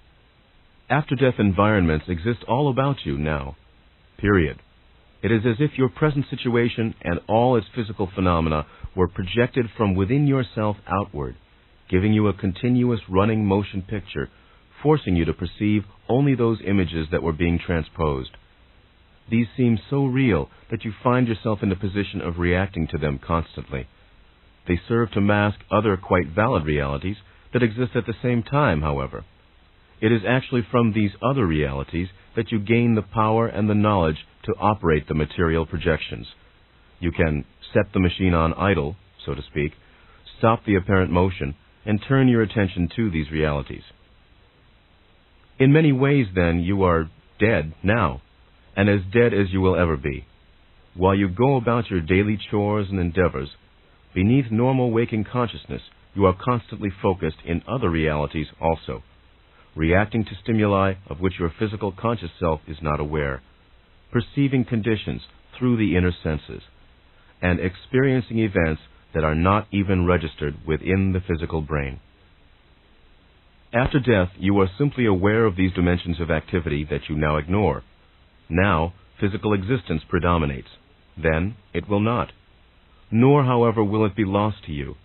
Speaker 2: After-death environments exist all about you now. Period. It is as if your present situation and all its physical phenomena were projected from within yourself outward, giving you a continuous running motion picture, forcing you to perceive only those images that were being transposed. These seem so real that you find yourself in the position of reacting to them constantly. They serve to mask other quite valid realities that exist at the same time, however. It is actually from these other realities that you gain the power and the knowledge to operate the material projections. You can set the machine on idle, so to speak, stop the apparent motion, and turn your attention to these realities. In many ways, then, you are dead now, and as dead as you will ever be. While you go about your daily chores and endeavors, beneath normal waking consciousness, you are constantly focused in other realities also, reacting to stimuli of which your physical conscious self is not aware, perceiving conditions through the inner senses, and experiencing events that are not even registered within the physical brain. After death, you are simply aware of these dimensions of activity that you now ignore. Now, physical existence predominates. Then, it will not. Nor, however, will it be lost to you.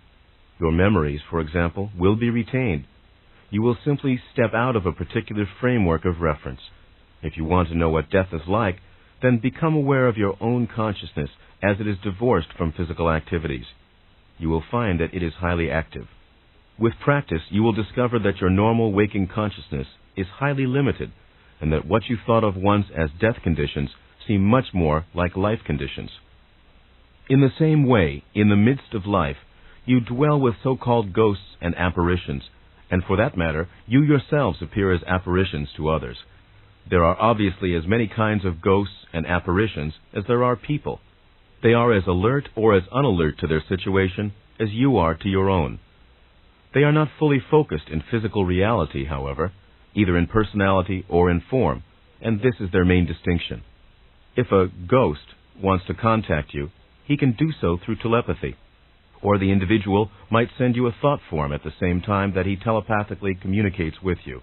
Speaker 2: Your memories, for example, will be retained. You will simply step out of a particular framework of reference. If you want to know what death is like, then become aware of your own consciousness as it is divorced from physical activities. You will find that it is highly active. With practice, you will discover that your normal waking consciousness is highly limited, and that what you thought of once as death conditions seem much more like life conditions. In the same way, in the midst of life, you dwell with so-called ghosts and apparitions, and for that matter, you yourselves appear as apparitions to others. There are obviously as many kinds of ghosts and apparitions as there are people. They are as alert or as unalert to their situation as you are to your own. They are not fully focused in physical reality, however, either in personality or in form, and this is their main distinction. If a ghost wants to contact you, he can do so through telepathy, or the individual might send you a thought form at the same time that he telepathically communicates with you.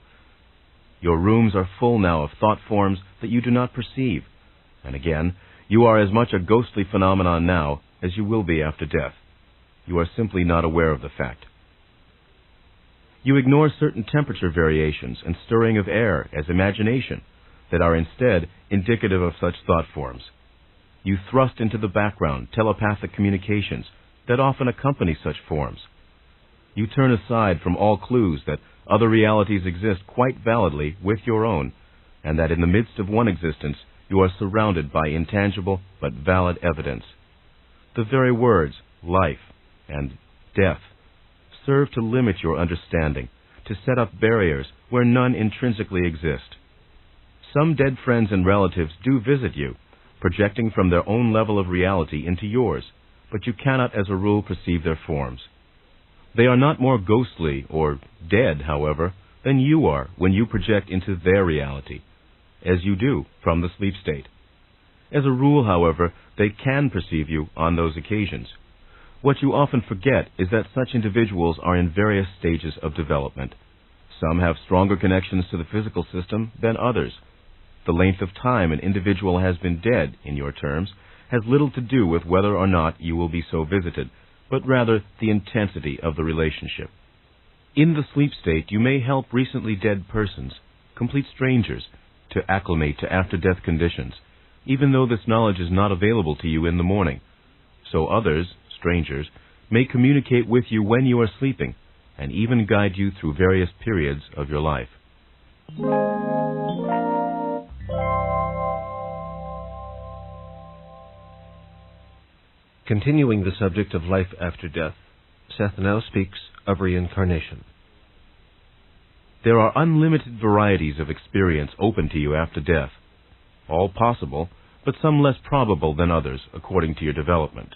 Speaker 2: Your rooms are full now of thought forms that you do not perceive, and again, you are as much a ghostly phenomenon now as you will be after death. You are simply not aware of the fact. You ignore certain temperature variations and stirring of air as imagination that are instead indicative of such thought forms. You thrust into the background telepathic communications that often accompany such forms. You turn aside from all clues that other realities exist quite validly with your own, and that in the midst of one existence you are surrounded by intangible but valid evidence. The very words life and death serve to limit your understanding, to set up barriers where none intrinsically exist. Some dead friends and relatives do visit you, projecting from their own level of reality into yours, but you cannot as a rule perceive their forms. They are not more ghostly or dead, however, than you are when you project into their reality, as you do from the sleep state. As a rule, however, they can perceive you on those occasions. What you often forget is that such individuals are in various stages of development. Some have stronger connections to the physical system than others. The length of time an individual has been dead, in your terms, has little to do with whether or not you will be so visited, but rather the intensity of the relationship. In the sleep state, you may help recently dead persons, complete strangers, to acclimate to after-death conditions, even though this knowledge is not available to you in the morning. So others, strangers, may communicate with you when you are sleeping, and even guide you through various periods of your life.
Speaker 1: Continuing the subject of life after death, Seth now speaks of reincarnation.
Speaker 2: There are unlimited varieties of experience open to you after death, all possible, but some less probable than others according to your development.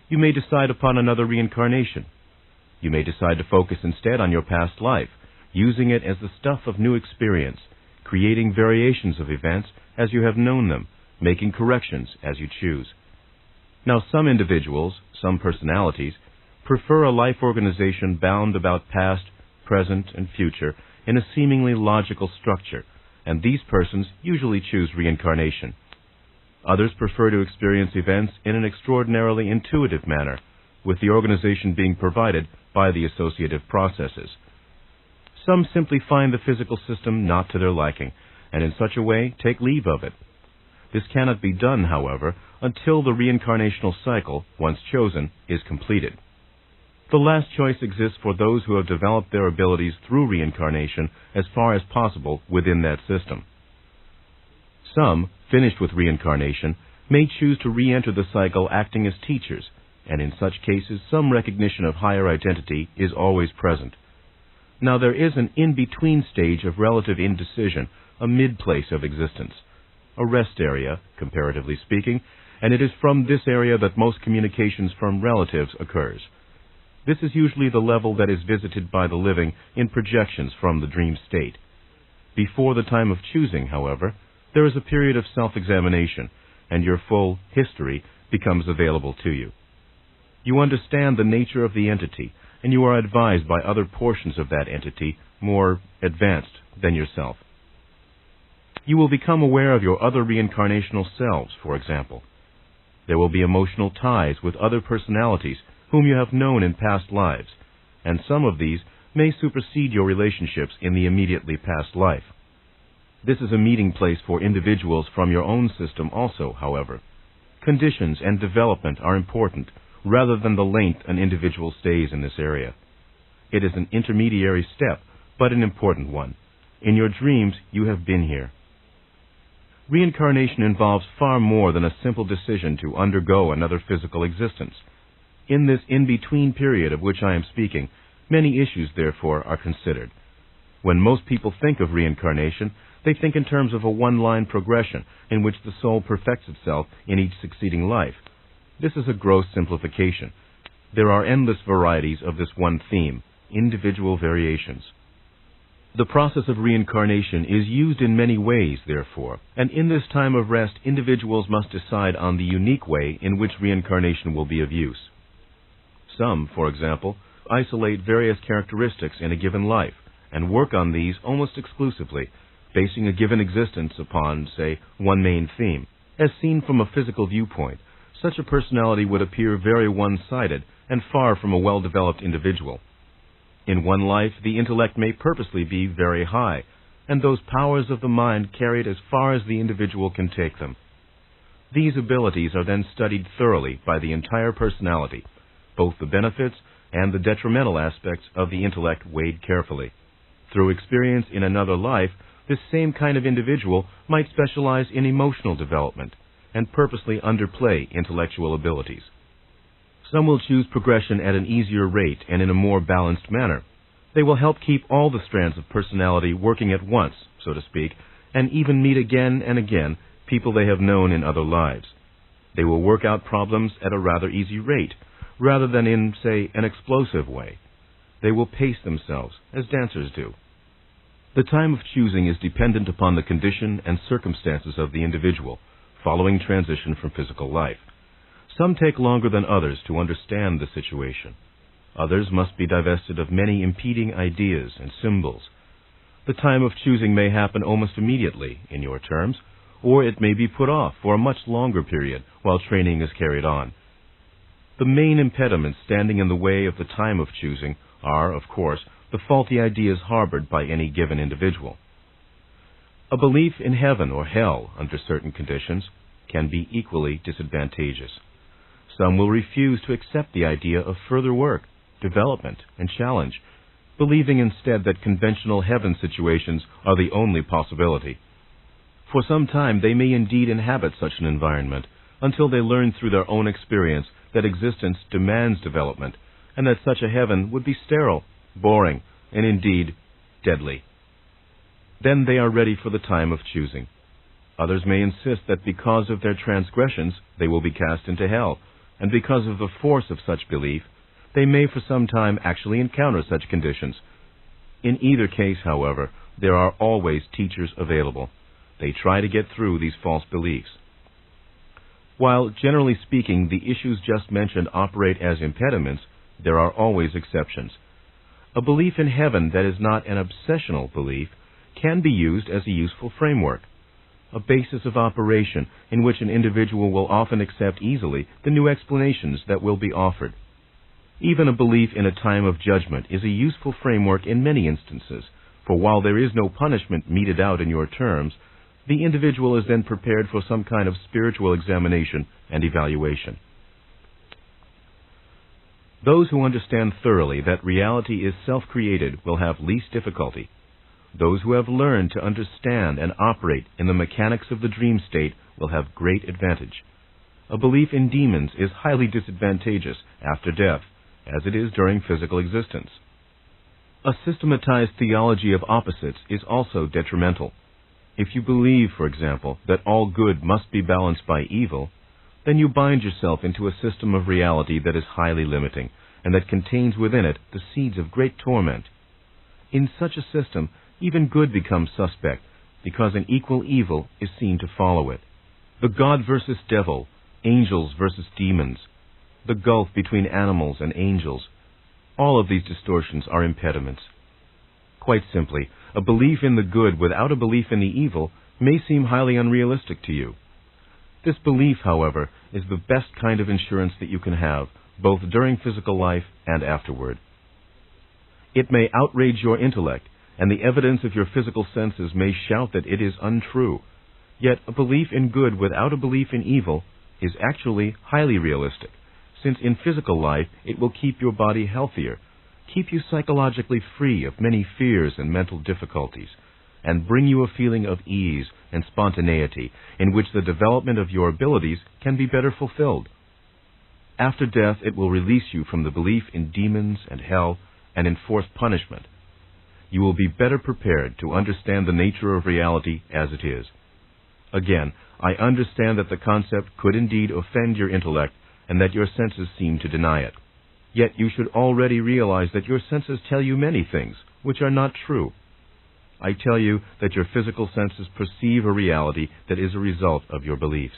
Speaker 2: You may decide upon another reincarnation. You may decide to focus instead on your past life, using it as the stuff of new experience, creating variations of events as you have known them, making corrections as you choose. Now, some individuals, some personalities, prefer a life organization bound about past, present, and future in a seemingly logical structure, and these persons usually choose reincarnation. Others prefer to experience events in an extraordinarily intuitive manner, with the organization being provided by the associative processes. Some simply find the physical system not to their liking, and in such a way take leave of it. This cannot be done, however, until the reincarnational cycle, once chosen, is completed. The last choice exists for those who have developed their abilities through reincarnation as far as possible within that system. Some, finished with reincarnation, may choose to re-enter the cycle acting as teachers, and in such cases some recognition of higher identity is always present. Now there is an in-between stage of relative indecision, a mid-place of existence, a rest area, comparatively speaking, and it is from this area that most communications from relatives occurs. This is usually the level that is visited by the living in projections from the dream state. Before the time of choosing, however, there is a period of self-examination, and your full history becomes available to you. You understand the nature of the entity, and you are advised by other portions of that entity, more advanced than yourself. You will become aware of your other reincarnational selves, for example. There will be emotional ties with other personalities whom you have known in past lives, and some of these may supersede your relationships in the immediately past life. This is a meeting place for individuals from your own system also, however. Conditions and development are important, rather than the length an individual stays in this area. It is an intermediary step, but an important one. In your dreams, you have been here. Reincarnation involves far more than a simple decision to undergo another physical existence. In this in-between period of which I am speaking, many issues, therefore, are considered. When most people think of reincarnation, they think in terms of a one-line progression in which the soul perfects itself in each succeeding life. This is a gross simplification. There are endless varieties of this one theme, individual variations. The process of reincarnation is used in many ways, therefore, and in this time of rest, individuals must decide on the unique way in which reincarnation will be of use. Some, for example, isolate various characteristics in a given life and work on these almost exclusively, basing a given existence upon, say, one main theme. As seen from a physical viewpoint, such a personality would appear very one-sided and far from a well-developed individual. In one life, the intellect may purposely be very high, and those powers of the mind carried as far as the individual can take them. These abilities are then studied thoroughly by the entire personality, both the benefits and the detrimental aspects of the intellect weighed carefully. Through experience in another life, this same kind of individual might specialize in emotional development and purposely underplay intellectual abilities. Some will choose progression at an easier rate and in a more balanced manner. They will help keep all the strands of personality working at once, so to speak, and even meet again and again people they have known in other lives. They will work out problems at a rather easy rate, rather than in, say, an explosive way. They will pace themselves, as dancers do. The time of choosing is dependent upon the condition and circumstances of the individual, following transition from physical life. Some take longer than others to understand the situation. Others must be divested of many impeding ideas and symbols. The time of choosing may happen almost immediately, in your terms, or it may be put off for a much longer period while training is carried on. The main impediments standing in the way of the time of choosing are, of course, the faulty ideas harbored by any given individual. A belief in heaven or hell under certain conditions can be equally disadvantageous. Some will refuse to accept the idea of further work, development, and challenge, believing instead that conventional heaven situations are the only possibility. For some time they may indeed inhabit such an environment, until they learn through their own experience that existence demands development, and that such a heaven would be sterile, boring, and indeed deadly. Then they are ready for the time of choosing. Others may insist that because of their transgressions they will be cast into hell, and because of the force of such belief, they may for some time actually encounter such conditions. In either case, however, there are always teachers available. They try to get through these false beliefs. While, generally speaking, the issues just mentioned operate as impediments, there are always exceptions. A belief in heaven that is not an obsessional belief can be used as a useful framework, a basis of operation in which an individual will often accept easily the new explanations that will be offered. Even a belief in a time of judgment is a useful framework in many instances, for while there is no punishment meted out in your terms, the individual is then prepared for some kind of spiritual examination and evaluation. Those who understand thoroughly that reality is self-created will have least difficulty. Those who have learned to understand and operate in the mechanics of the dream state will have great advantage. A belief in demons is highly disadvantageous after death, as it is during physical existence. A systematized theology of opposites is also detrimental. If you believe, for example, that all good must be balanced by evil, then you bind yourself into a system of reality that is highly limiting, and that contains within it the seeds of great torment. In such a system, even good becomes suspect, because an equal evil is seen to follow it. The God versus devil, angels versus demons, the gulf between animals and angels, all of these distortions are impediments. Quite simply, a belief in the good without a belief in the evil may seem highly unrealistic to you. This belief, however, is the best kind of insurance that you can have, both during physical life and afterward. It may outrage your intellect, and the evidence of your physical senses may shout that it is untrue. Yet a belief in good without a belief in evil is actually highly realistic, since in physical life it will keep your body healthier, keep you psychologically free of many fears and mental difficulties, and bring you a feeling of ease and spontaneity in which the development of your abilities can be better fulfilled. After death, it will release you from the belief in demons and hell and enforce punishment. You will be better prepared to understand the nature of reality as it is. Again, I understand that the concept could indeed offend your intellect and that your senses seem to deny it. Yet you should already realize that your senses tell you many things which are not true. I tell you that your physical senses perceive a reality that is a result of your beliefs.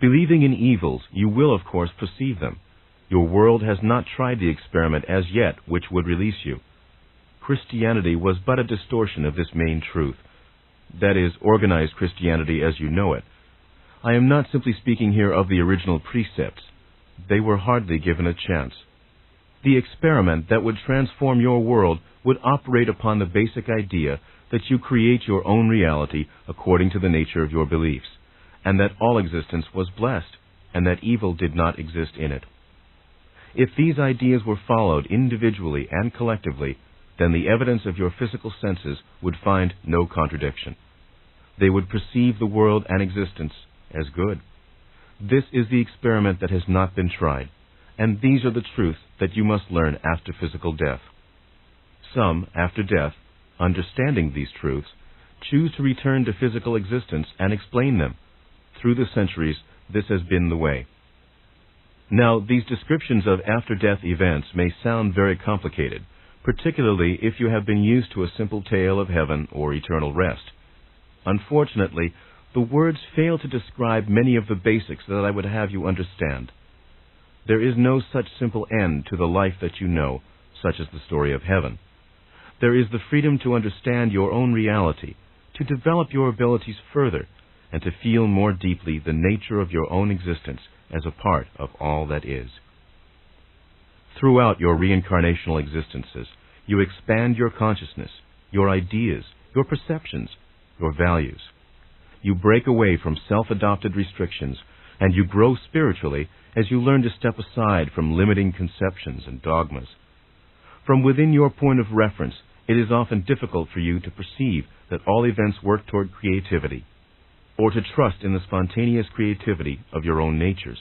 Speaker 2: Believing in evils, you will of course perceive them. Your world has not tried the experiment as yet which would release you. Christianity was but a distortion of this main truth. That is, organized Christianity as you know it. I am not simply speaking here of the original precepts. They were hardly given a chance. The experiment that would transform your world would operate upon the basic idea that you create your own reality according to the nature of your beliefs, and that all existence was blessed, and that evil did not exist in it. If these ideas were followed individually and collectively, then the evidence of your physical senses would find no contradiction. They would perceive the world and existence as good. This is the experiment that has not been tried, and these are the truths that you must learn after physical death. Some, after death, understanding these truths, choose to return to physical existence and explain them. Through the centuries, this has been the way. Now, these descriptions of after-death events may sound very complicated, particularly if you have been used to a simple tale of heaven or eternal rest. Unfortunately, the words fail to describe many of the basics that I would have you understand. There is no such simple end to the life that you know, such as the story of heaven. There is the freedom to understand your own reality, to develop your abilities further, and to feel more deeply the nature of your own existence as a part of all that is. Throughout your reincarnational existences, you expand your consciousness, your ideas, your perceptions, your values. You break away from self-adopted restrictions, and you grow spiritually as you learn to step aside from limiting conceptions and dogmas. From within your point of reference, it is often difficult for you to perceive that all events work toward creativity, or to trust in the spontaneous creativity of your own natures.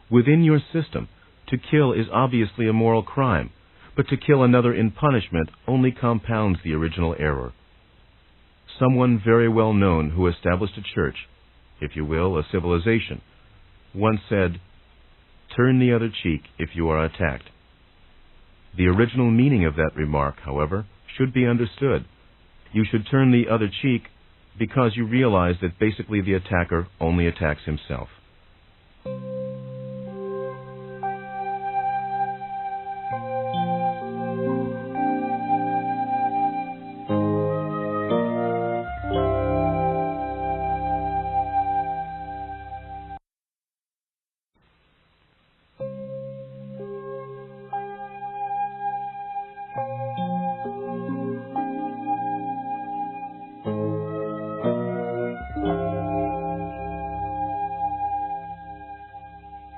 Speaker 2: Within your system, to kill is obviously a moral crime, but to kill another in punishment only compounds the original error. Someone very well known who established a church, if you will, a civilization, once said, "Turn the other cheek if you are attacked." The original meaning of that remark, however, should be understood. You should turn the other cheek because you realize that basically the attacker only attacks himself.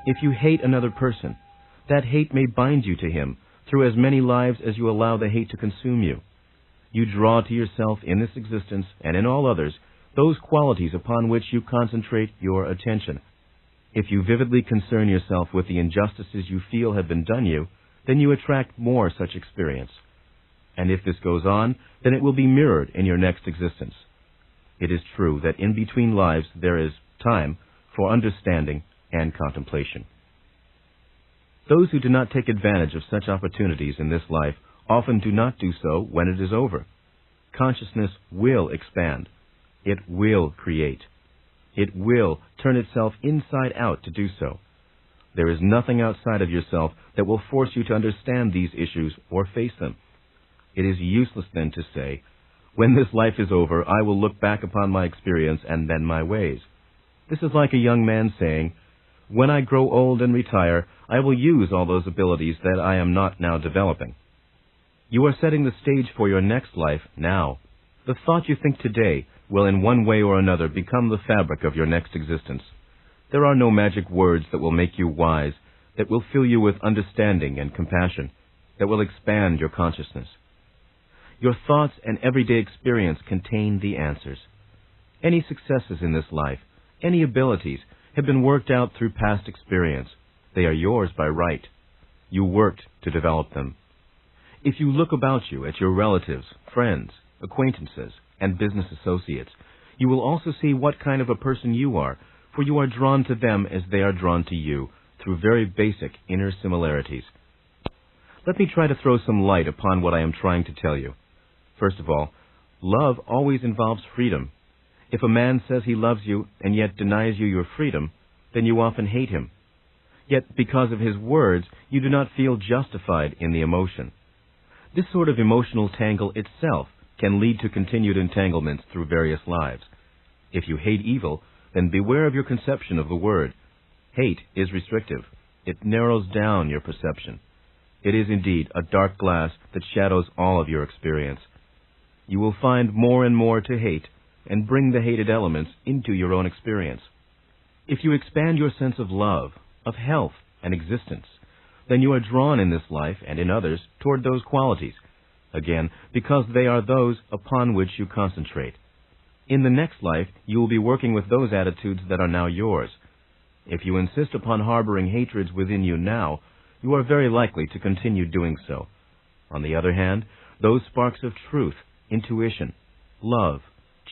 Speaker 2: If you hate another person, that hate may bind you to him through as many lives as you allow the hate to consume you. You draw to yourself in this existence and in all others those qualities upon which you concentrate your attention. If you vividly concern yourself with the injustices you feel have been done you, then you attract more such experience. And if this goes on, then it will be mirrored in your next existence. It is true that in between lives there is time for understanding and contemplation. Those who do not take advantage of such opportunities in this life often do not do so when it is over. Consciousness will expand. It will create. It will turn itself inside out to do so. There is nothing outside of yourself that will force you to understand these issues or face them. It is useless then to say, "When this life is over, I will look back upon my experience and then my ways." This is like a young man saying, "When I grow old and retire, I will use all those abilities that I am not now developing." You are setting the stage for your next life now. The thought you think today will in one way or another become the fabric of your next existence. There are no magic words that will make you wise, that will fill you with understanding and compassion, that will expand your consciousness. Your thoughts and everyday experience contain the answers. Any successes in this life, any abilities, have been worked out through past experience. They are yours by right. You worked to develop them. If you look about you at your relatives, friends, acquaintances, and business associates, you will also see what kind of a person you are, for you are drawn to them as they are drawn to you, through very basic inner similarities. Let me try to throw some light upon what I am trying to tell you. First of all, love always involves freedom. If a man says he loves you and yet denies you your freedom, then you often hate him. Yet, because of his words, you do not feel justified in the emotion. This sort of emotional tangle itself can lead to continued entanglements through various lives. If you hate evil, then beware of your conception of the word. Hate is restrictive. It narrows down your perception. It is indeed a dark glass that shadows all of your experience. You will find more and more to hate and bring the hated elements into your own experience. If you expand your sense of love, of health and existence, then you are drawn in this life and in others toward those qualities, again, because they are those upon which you concentrate. In the next life, you will be working with those attitudes that are now yours. If you insist upon harboring hatreds within you now, you are very likely to continue doing so. On the other hand, those sparks of truth, intuition, love,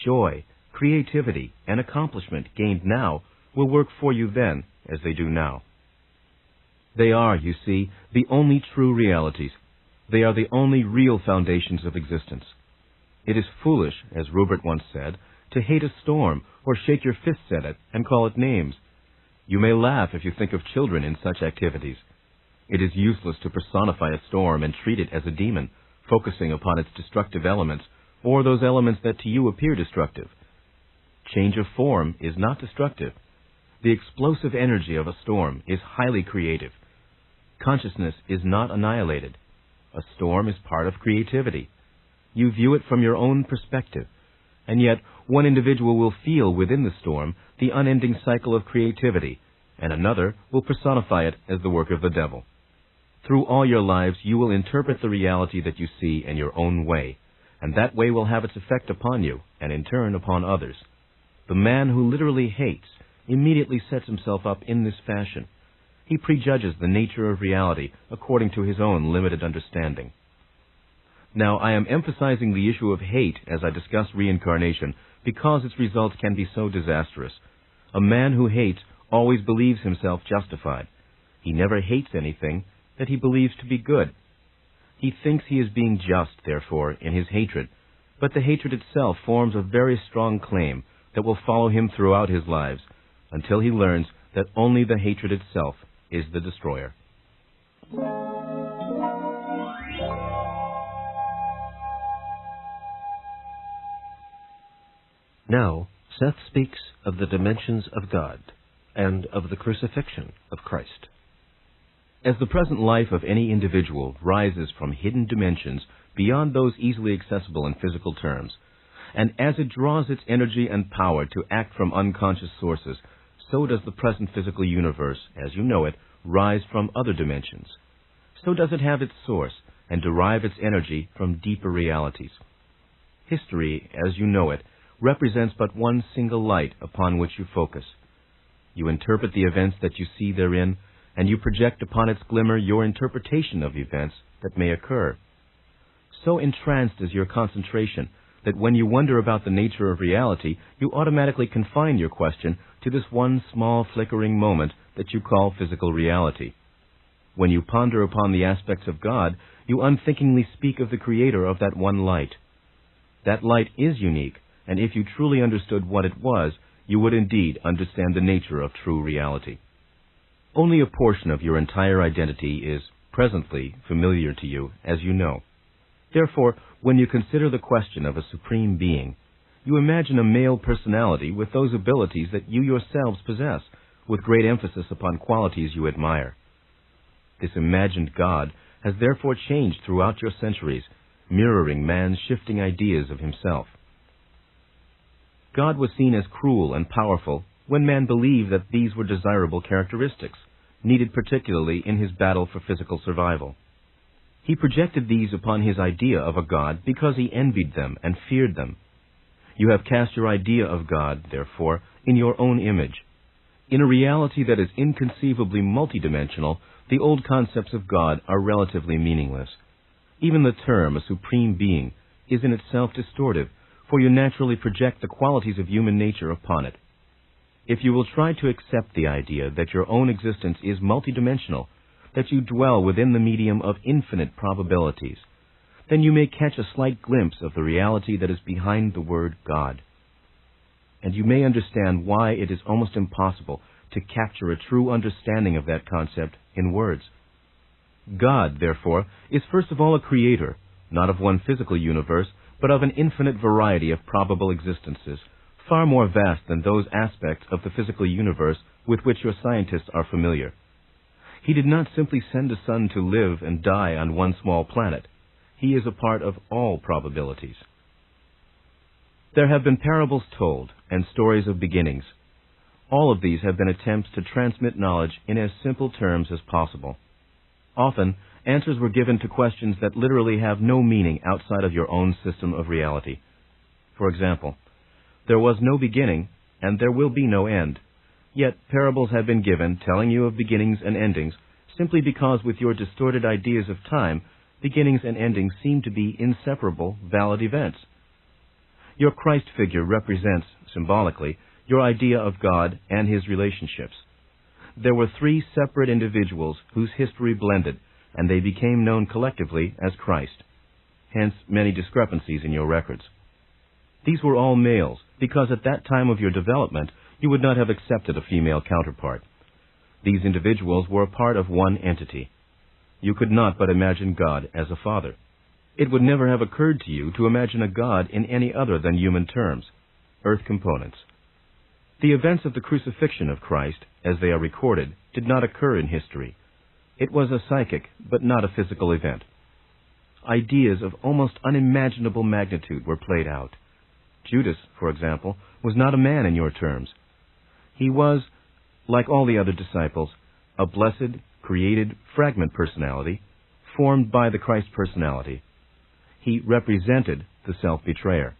Speaker 2: joy, creativity, and accomplishment gained now will work for you then as they do now. They are, you see, the only true realities. They are the only real foundations of existence. It is foolish, as Rupert once said, to hate a storm or shake your fists at it and call it names. You may laugh if you think of children in such activities. It is useless to personify a storm and treat it as a demon, focusing upon its destructive elements, or those elements that to you appear destructive. Change of form is not destructive. The explosive energy of a storm is highly creative. Consciousness is not annihilated. A storm is part of creativity. You view it from your own perspective, and yet one individual will feel within the storm the unending cycle of creativity, and another will personify it as the work of the devil. Through all your lives, you will interpret the reality that you see in your own way, and that way will have its effect upon you, and in turn upon others. The man who literally hates immediately sets himself up in this fashion. He prejudges the nature of reality according to his own limited understanding. Now, I am emphasizing the issue of hate as I discuss reincarnation because its results can be so disastrous. A man who hates always believes himself justified. He never hates anything that he believes to be good. He thinks he is being just, therefore, in his hatred, but the hatred itself forms a very strong claim that will follow him throughout his lives until he learns that only the hatred itself is the destroyer.
Speaker 1: Now, Seth speaks of the dimensions of God and of the crucifixion of Christ.
Speaker 2: As the present life of any individual rises from hidden dimensions beyond those easily accessible in physical terms, and as it draws its energy and power to act from unconscious sources, so does the present physical universe, as you know it, rise from other dimensions. So does it have its source and derive its energy from deeper realities. History, as you know it, represents but one single light upon which you focus. You interpret the events that you see therein, and you project upon its glimmer your interpretation of events that may occur. So entranced is your concentration that when you wonder about the nature of reality, you automatically confine your question to this one small flickering moment that you call physical reality. When you ponder upon the aspects of God, you unthinkingly speak of the Creator of that one light. That light is unique, and if you truly understood what it was, you would indeed understand the nature of true reality. Only a portion of your entire identity is, presently, familiar to you, as you know. Therefore, when you consider the question of a supreme being, you imagine a male personality with those abilities that you yourselves possess, with great emphasis upon qualities you admire. This imagined God has therefore changed throughout your centuries, mirroring man's shifting ideas of himself. God was seen as cruel and powerful when man believed that these were desirable characteristics, needed particularly in his battle for physical survival. He projected these upon his idea of a God because he envied them and feared them. You have cast your idea of God, therefore, in your own image. In a reality that is inconceivably multidimensional, the old concepts of God are relatively meaningless. Even the term, a supreme being, is in itself distortive, for you naturally project the qualities of human nature upon it. If you will try to accept the idea that your own existence is multidimensional, that you dwell within the medium of infinite probabilities, then you may catch a slight glimpse of the reality that is behind the word God. And you may understand why it is almost impossible to capture a true understanding of that concept in words. God, therefore, is first of all a creator, not of one physical universe, but of an infinite variety of probable existences, far more vast than those aspects of the physical universe with which your scientists are familiar. He did not simply send a son to live and die on one small planet. He is a part of all probabilities. There have been parables told and stories of beginnings. All of these have been attempts to transmit knowledge in as simple terms as possible. Often, answers were given to questions that literally have no meaning outside of your own system of reality. For example, there was no beginning, and there will be no end. Yet parables have been given telling you of beginnings and endings simply because with your distorted ideas of time, beginnings and endings seem to be inseparable, valid events. Your Christ figure represents, symbolically, your idea of God and His relationships. There were three separate individuals whose history blended, and they became known collectively as Christ. Hence, many discrepancies in your records. These were all males, because at that time of your development, you would not have accepted a female counterpart. These individuals were a part of one entity. You could not but imagine God as a father. It would never have occurred to you to imagine a God in any other than human terms, earth components. The events of the crucifixion of Christ, as they are recorded, did not occur in history. It was a psychic, but not a physical event. Ideas of almost unimaginable magnitude were played out. Judas, for example, was not a man in your terms. He was, like all the other disciples, a blessed, created fragment personality, formed by the Christ personality. He represented the self-betrayer.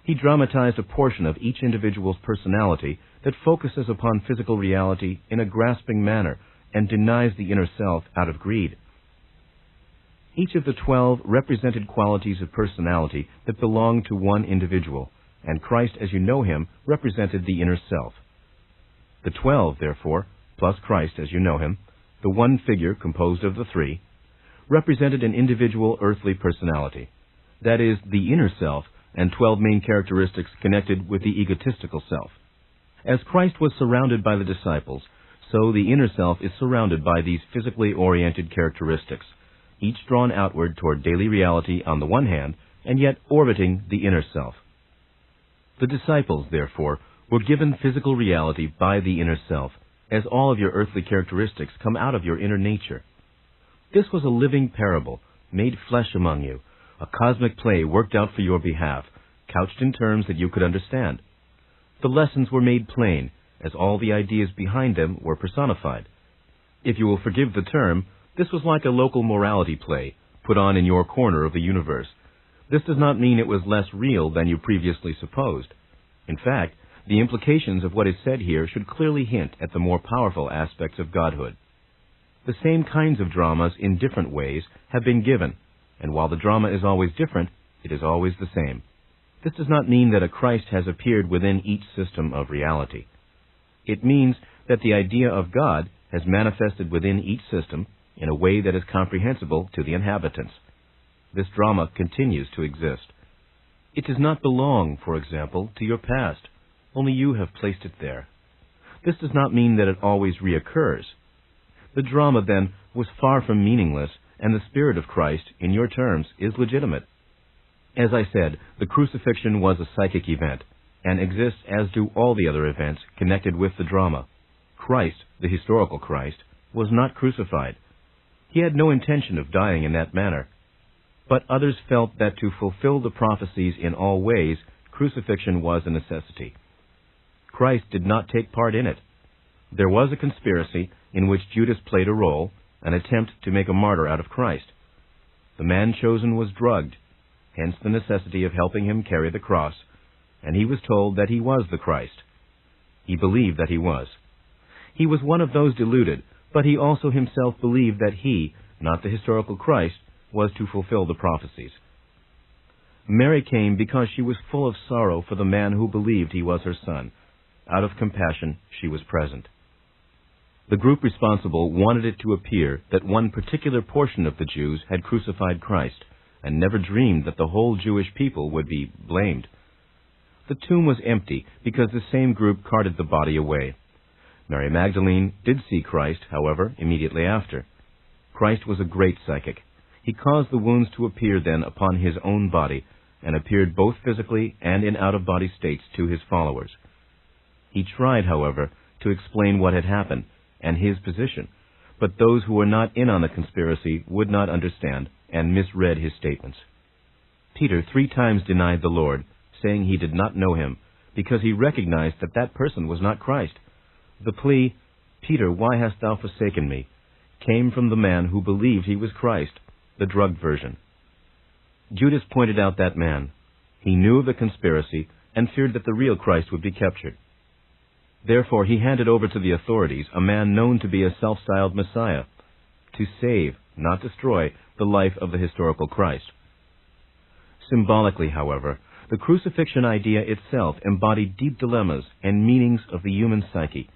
Speaker 2: He dramatized a portion of each individual's personality that focuses upon physical reality in a grasping manner and denies the inner self out of greed. Each of the 12 represented qualities of personality that belonged to one individual, and Christ as you know Him represented the inner self. The 12, therefore, plus Christ as you know Him, the one figure composed of the three, represented an individual earthly personality, that is, the inner self, and 12 main characteristics connected with the egotistical self. As Christ was surrounded by the disciples, so the inner self is surrounded by these physically oriented characteristics, each drawn outward toward daily reality on the one hand, and yet orbiting the inner self. The disciples, therefore, were given physical reality by the inner self, as all of your earthly characteristics come out of your inner nature. This was a living parable, made flesh among you, a cosmic play worked out for your behalf, couched in terms that you could understand. The lessons were made plain, as all the ideas behind them were personified. If you will forgive the term, this was like a local morality play, put on in your corner of the universe. This does not mean it was less real than you previously supposed. In fact, the implications of what is said here should clearly hint at the more powerful aspects of godhood. The same kinds of dramas in different ways have been given, and while the drama is always different, it is always the same. This does not mean that a Christ has appeared within each system of reality. It means that the idea of God has manifested within each system in a way that is comprehensible to the inhabitants. This drama continues to exist. It does not belong, for example, to your past. Only you have placed it there. This does not mean that it always reoccurs. The drama, then, was far from meaningless, and the Spirit of Christ, in your terms, is legitimate. As I said, the crucifixion was a psychic event, and exists as do all the other events connected with the drama. Christ, the historical Christ, was not crucified. He had no intention of dying in that manner. But others felt that to fulfill the prophecies in all ways, crucifixion was a necessity. Christ did not take part in it. There was a conspiracy in which Judas played a role, an attempt to make a martyr out of Christ. The man chosen was drugged, hence the necessity of helping him carry the cross, and he was told that he was the Christ. He believed that he was. He was one of those deluded, but he also himself believed that he, not the historical Christ, was to fulfill the prophecies. Mary came because she was full of sorrow for the man who believed he was her son. Out of compassion, she was present. The group responsible wanted it to appear that one particular portion of the Jews had crucified Christ, and never dreamed that the whole Jewish people would be blamed. The tomb was empty because the same group carted the body away. Mary Magdalene did see Christ, however, immediately after. Christ was a great psychic. He caused the wounds to appear then upon his own body, and appeared both physically and in out-of-body states to his followers. He tried, however, to explain what had happened and his position, but those who were not in on the conspiracy would not understand and misread his statements. Peter 3 times denied the Lord, saying he did not know him, because he recognized that that person was not Christ. The plea, "Peter, why hast thou forsaken me?" came from the man who believed he was Christ, the drugged version. Judas pointed out that man. He knew of the conspiracy and feared that the real Christ would be captured. Therefore he handed over to the authorities a man known to be a self-styled Messiah, to save, not destroy, the life of the historical Christ. Symbolically, however, the crucifixion idea itself embodied deep dilemmas and meanings of the human psyche,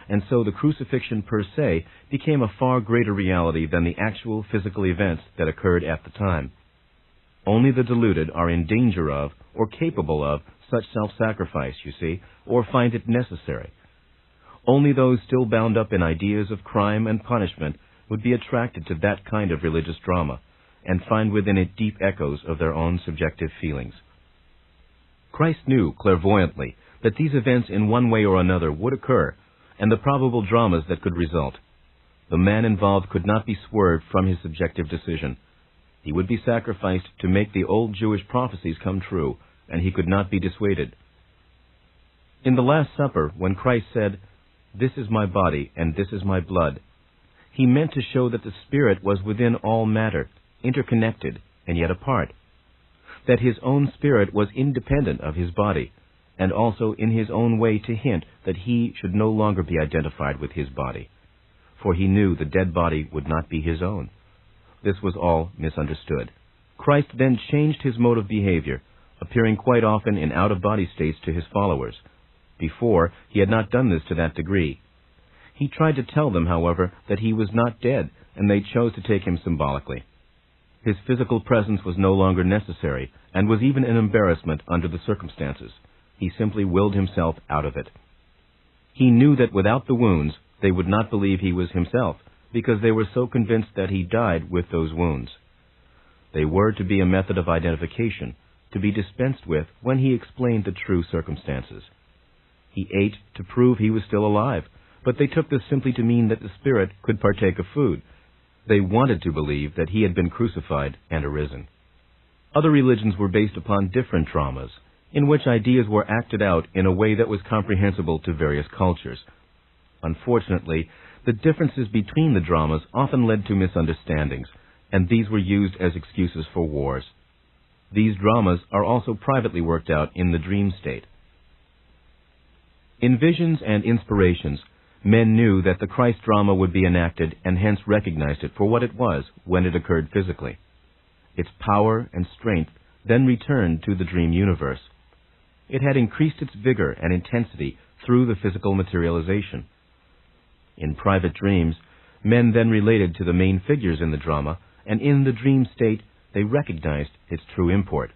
Speaker 2: and so the crucifixion per se became a far greater reality than the actual physical events that occurred at the time. Only the deluded are in danger of, or capable of, such self-sacrifice, you see, or find it necessary. Only those still bound up in ideas of crime and punishment would be attracted to that kind of religious drama, and find within it deep echoes of their own subjective feelings. Christ knew clairvoyantly that these events in one way or another would occur, and the probable dramas that could result. The man involved could not be swerved from his subjective decision. He would be sacrificed to make the old Jewish prophecies come true, and he could not be dissuaded. In the Last Supper, when Christ said, "This is my body, and this is my blood," he meant to show that the Spirit was within all matter, interconnected, and yet apart. That his own spirit was independent of his body, and also in his own way to hint that he should no longer be identified with his body, for he knew the dead body would not be his own. This was all misunderstood. Christ then changed his mode of behavior, appearing quite often in out-of-body states to his followers. Before, he had not done this to that degree. He tried to tell them, however, that he was not dead, and they chose to take him symbolically. His physical presence was no longer necessary, and was even an embarrassment under the circumstances. He simply willed himself out of it. He knew that without the wounds, they would not believe he was himself, because they were so convinced that he died with those wounds. They were to be a method of identification, to be dispensed with when he explained the true circumstances. He ate to prove he was still alive, but they took this simply to mean that the Spirit could partake of food. They wanted to believe that he had been crucified and arisen. Other religions were based upon different dramas, in which ideas were acted out in a way that was comprehensible to various cultures. Unfortunately, the differences between the dramas often led to misunderstandings, and these were used as excuses for wars. These dramas are also privately worked out in the dream state. In visions and inspirations, men knew that the Christ drama would be enacted and hence recognized it for what it was when it occurred physically. Its power and strength then returned to the dream universe. It had increased its vigor and intensity through the physical materialization. In private dreams, men then related to the main figures in the drama, and in the dream state they recognized its true import.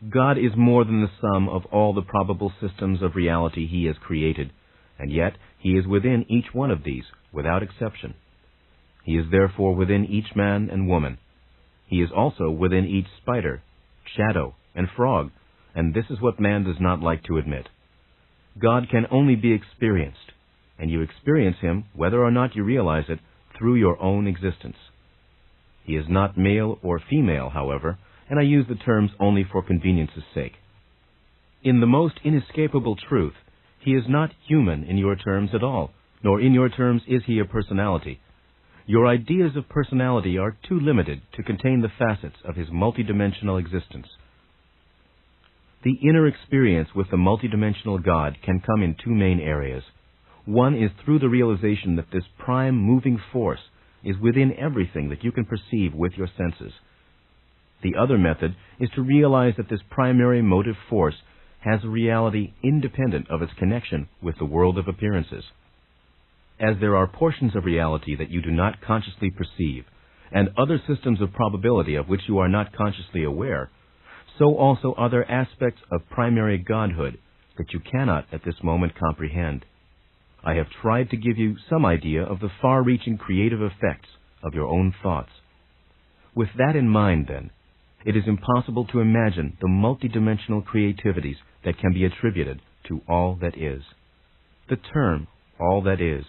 Speaker 2: God is more than the sum of all the probable systems of reality he has created, and yet he is within each one of these, without exception. He is therefore within each man and woman. He is also within each spider, shadow, and frog, and this is what man does not like to admit. God can only be experienced, and you experience him, whether or not you realize it, through your own existence. He is not male or female, however, and I use the terms only for convenience's sake. In the most inescapable truth, he is not human in your terms at all, nor in your terms is he a personality. Your ideas of personality are too limited to contain the facets of his multidimensional existence. The inner experience with the multidimensional God can come in two main areas. One is through the realization that this prime moving force is within everything that you can perceive with your senses. The other method is to realize that this primary motive force has a reality independent of its connection with the world of appearances. As there are portions of reality that you do not consciously perceive, and other systems of probability of which you are not consciously aware, so also are there aspects of primary godhood that you cannot at this moment comprehend. I have tried to give you some idea of the far-reaching creative effects of your own thoughts. With that in mind, then, it is impossible to imagine the multidimensional creativities that can be attributed to all that is. The term, all that is,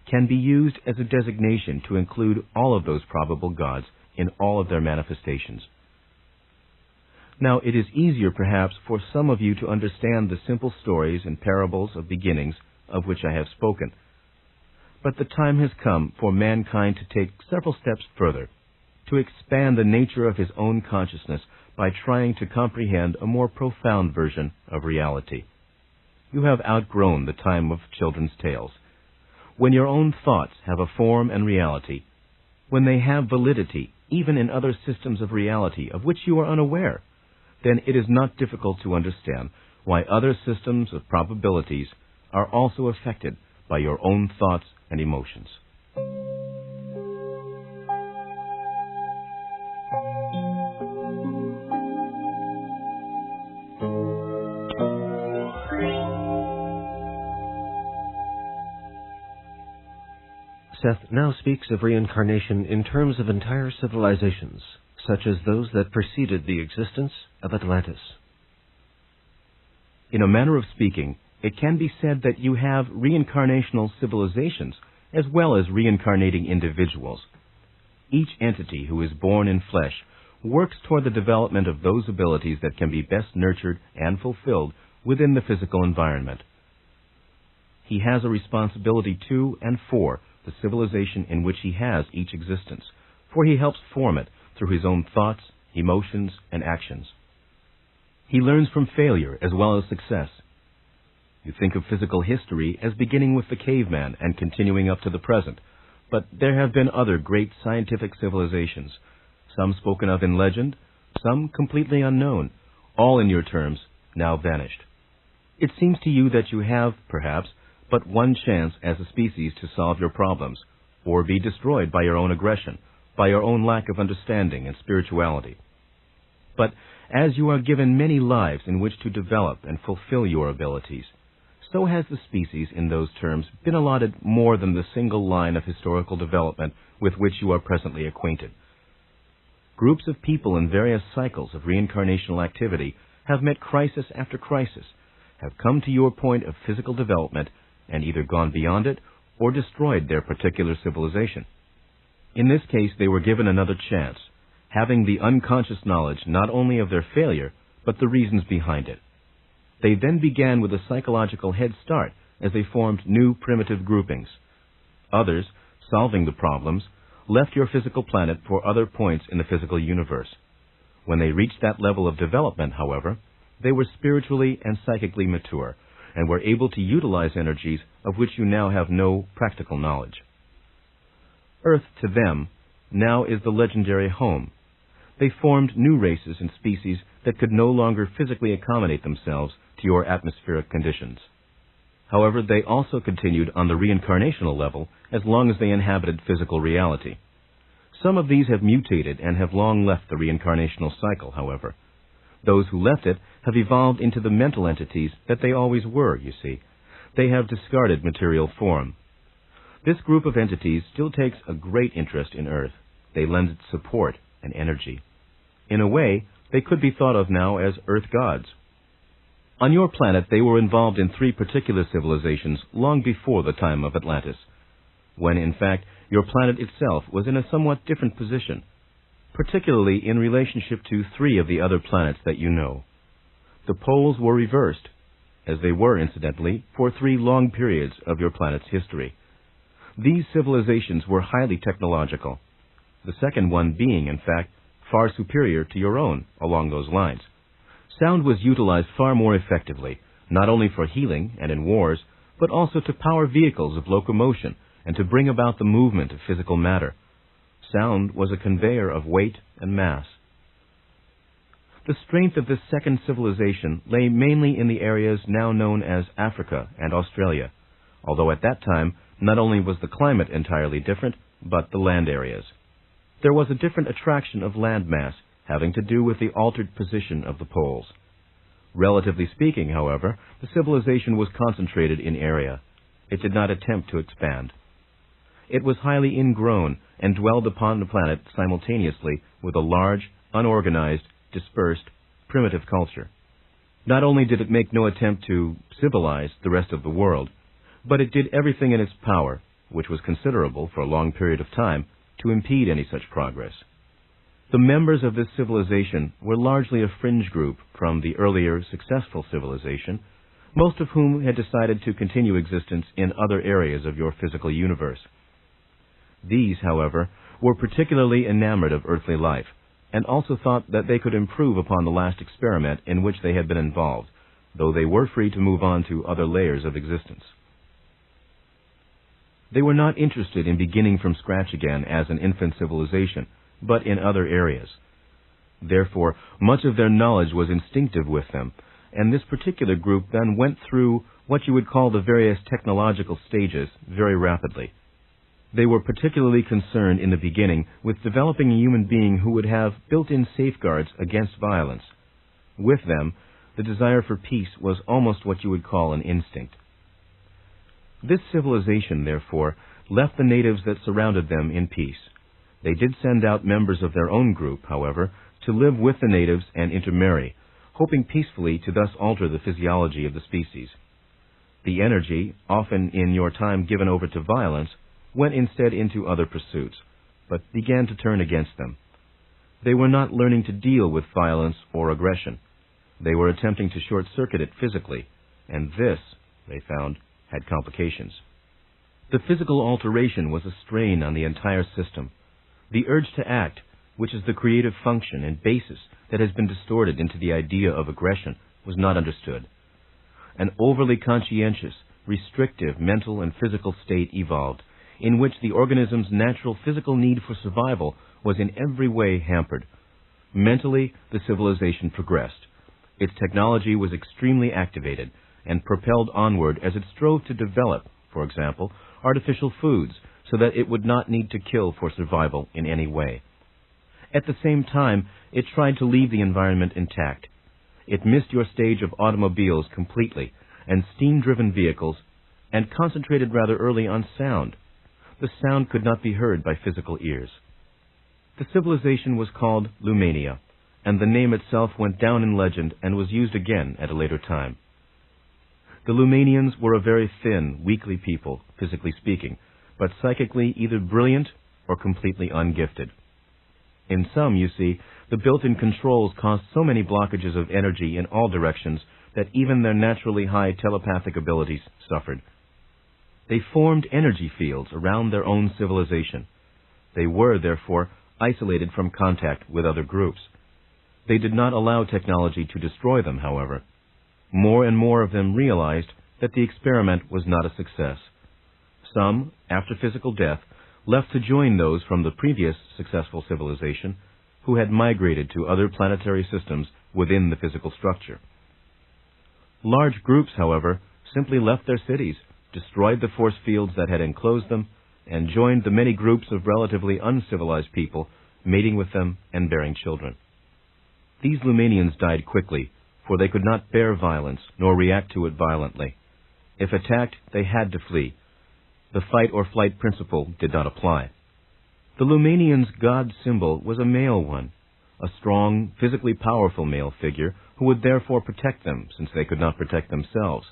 Speaker 2: can be used as a designation to include all of those probable gods in all of their manifestations. Now, it is easier perhaps for some of you to understand the simple stories and parables of beginnings of which I have spoken. But the time has come for mankind to take several steps further, to expand the nature of his own consciousness by trying to comprehend a more profound version of reality. You have outgrown the time of children's tales. When your own thoughts have a form and reality, when they have validity even in other systems of reality of which you are unaware, then it is not difficult to understand why other systems of probabilities are also affected by your own thoughts and emotions.
Speaker 1: Seth now speaks of reincarnation in terms of entire civilizations, such as those that preceded the existence of Atlantis.
Speaker 2: In a manner of speaking, it can be said that you have reincarnational civilizations as well as reincarnating individuals. Each entity who is born in flesh works toward the development of those abilities that can be best nurtured and fulfilled within the physical environment. He has a responsibility to and for the civilization in which he has each existence, for he helps form it through his own thoughts, emotions, and actions. He learns from failure as well as success. You think of physical history as beginning with the caveman and continuing up to the present, but there have been other great scientific civilizations, some spoken of in legend, some completely unknown, all in your terms now vanished. It seems to you that you have, perhaps, but one chance as a species to solve your problems, or be destroyed by your own aggression, by your own lack of understanding and spirituality. But as you are given many lives in which to develop and fulfill your abilities, so has the species in those terms been allotted more than the single line of historical development with which you are presently acquainted. Groups of people in various cycles of reincarnational activity have met crisis after crisis, have come to your point of physical development, and either gone beyond it or destroyed their particular civilization. In this case, they were given another chance, having the unconscious knowledge not only of their failure, but the reasons behind it. They then began with a psychological head start as they formed new primitive groupings. Others, solving the problems, left your physical planet for other points in the physical universe. When they reached that level of development, however, they were spiritually and psychically mature, and were able to utilize energies of which you now have no practical knowledge. Earth, to them, now is the legendary home. They formed new races and species that could no longer physically accommodate themselves to your atmospheric conditions. However, they also continued on the reincarnational level as long as they inhabited physical reality. Some of these have mutated and have long left the reincarnational cycle, however. Those who left it have evolved into the mental entities that they always were, you see. They have discarded material form. This group of entities still takes a great interest in Earth. They lend it support and energy. In a way, they could be thought of now as Earth gods. On your planet, they were involved in 3 particular civilizations long before the time of Atlantis, when, in fact, your planet itself was in a somewhat different position, particularly in relationship to 3 of the other planets that you know. The poles were reversed, as they were, incidentally, for 3 long periods of your planet's history. These civilizations were highly technological, the second one being, in fact, far superior to your own along those lines. Sound was utilized far more effectively, not only for healing and in wars, but also to power vehicles of locomotion and to bring about the movement of physical matter. Sound was a conveyor of weight and mass. The strength of this second civilization lay mainly in the areas now known as Africa and Australia, although at that time not only was the climate entirely different, but the land areas. there was a different attraction of landmass having to do with the altered position of the poles. Relatively speaking, however, the civilization was concentrated in area. It did not attempt to expand. It was highly ingrown and dwelled upon the planet simultaneously with a large, unorganized, dispersed, primitive culture. Not only did it make no attempt to civilize the rest of the world, but it did everything in its power, which was considerable for a long period of time, to impede any such progress. The members of this civilization were largely a fringe group from the earlier successful civilization, most of whom had decided to continue existence in other areas of your physical universe. These, however, were particularly enamored of earthly life, and also thought that they could improve upon the last experiment in which they had been involved, though they were free to move on to other layers of existence. They were not interested in beginning from scratch again as an infant civilization, but in other areas. Therefore, much of their knowledge was instinctive with them, and this particular group then went through what you would call the various technological stages very rapidly. They were particularly concerned in the beginning with developing a human being who would have built-in safeguards against violence. With them, the desire for peace was almost what you would call an instinct. This civilization, therefore, left the natives that surrounded them in peace. They did send out members of their own group, however, to live with the natives and intermarry, hoping peacefully to thus alter the physiology of the species. The energy, often in your time given over to violence, went instead into other pursuits, but began to turn against them. They were not learning to deal with violence or aggression. They were attempting to short-circuit it physically, and this, they found, had complications. The physical alteration was a strain on the entire system. The urge to act, which is the creative function and basis that has been distorted into the idea of aggression, was not understood. An overly conscientious, restrictive mental and physical state evolved, in which the organism's natural physical need for survival was in every way hampered. Mentally, the civilization progressed. Its technology was extremely activated and propelled onward as it strove to develop, for example, artificial foods so that it would not need to kill for survival in any way. At the same time, it tried to leave the environment intact. It missed your stage of automobiles completely and steam-driven vehicles and concentrated rather early on sound. The sound could not be heard by physical ears. The civilization was called Lumania, and the name itself went down in legend and was used again at a later time. The Lumanians were a very thin, weakly people, physically speaking, but psychically either brilliant or completely ungifted. In some, you see, the built-in controls caused so many blockages of energy in all directions that even their naturally high telepathic abilities suffered. They formed energy fields around their own civilization. They were, therefore, isolated from contact with other groups. They did not allow technology to destroy them, however. More and more of them realized that the experiment was not a success. Some, after physical death, left to join those from the previous successful civilization who had migrated to other planetary systems within the physical structure. Large groups, however, simply left their cities, destroyed the force fields that had enclosed them, and joined the many groups of relatively uncivilized people, mating with them and bearing children. These Lumanians died quickly, for they could not bear violence nor react to it violently. If attacked, they had to flee. The fight or flight principle did not apply. The Lumanians' god symbol was a male one, a strong, physically powerful male figure who would therefore protect them since they could not protect themselves.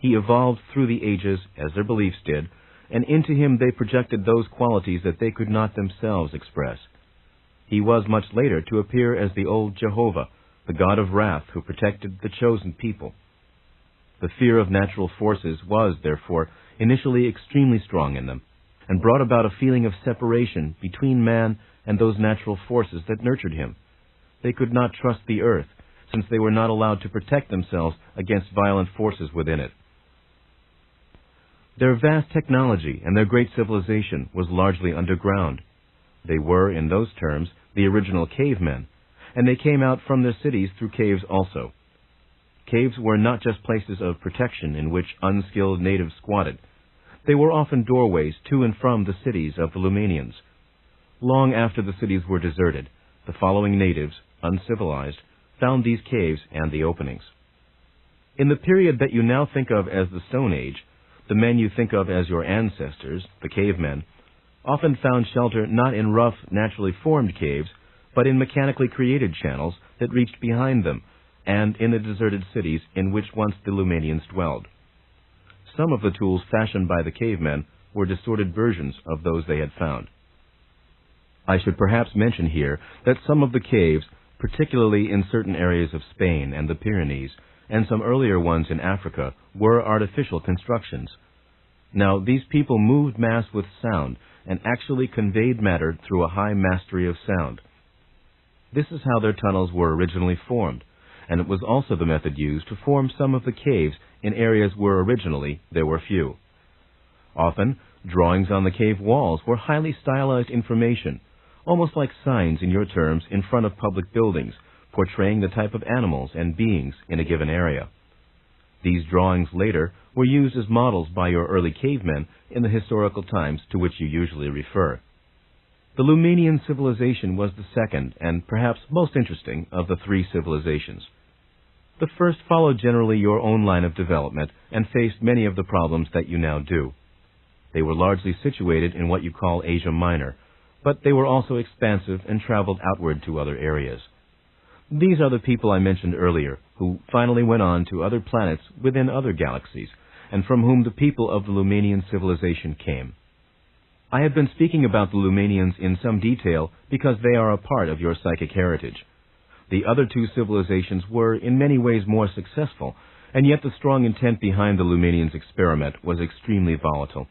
Speaker 2: He evolved through the ages, as their beliefs did, and into him they projected those qualities that they could not themselves express. He was much later to appear as the old Jehovah, the god of wrath who protected the chosen people. The fear of natural forces was, therefore, initially extremely strong in them, and brought about a feeling of separation between man and those natural forces that nurtured him. They could not trust the earth, since they were not allowed to protect themselves against violent forces within it. Their vast technology and their great civilization was largely underground. They were, in those terms, the original cavemen, and they came out from their cities through caves also. Caves were not just places of protection in which unskilled natives squatted. They were often doorways to and from the cities of the Lumanians. long after the cities were deserted, the following natives, uncivilized, found these caves and the openings. In the period that you now think of as the Stone Age, the men you think of as your ancestors, the cavemen, often found shelter not in rough, naturally formed caves, but in mechanically created channels that reached behind them, and in the deserted cities in which once the Lumanians dwelled. Some of the tools fashioned by the cavemen were distorted versions of those they had found. I should perhaps mention here that some of the caves, particularly in certain areas of Spain and the Pyrenees, and some earlier ones in Africa, were artificial constructions. Now, these people moved mass with sound and actually conveyed matter through a high mastery of sound. This is how their tunnels were originally formed, and it was also the method used to form some of the caves in areas where originally there were few. Often, drawings on the cave walls were highly stylized information, almost like signs in your terms in front of public buildings, portraying the type of animals and beings in a given area. These drawings later were used as models by your early cavemen in the historical times to which you usually refer. The Lumanian civilization was the second and perhaps most interesting of the three civilizations. The first followed generally your own line of development and faced many of the problems that you now do. They were largely situated in what you call Asia Minor, but they were also expansive and traveled outward to other areas. These are the people I mentioned earlier, who finally went on to other planets within other galaxies, and from whom the people of the Lumanian civilization came. I have been speaking about the Lumanians in some detail because they are a part of your psychic heritage. The other two civilizations were in many ways more successful, and yet the strong intent behind the Lumanians' experiment was extremely volatile.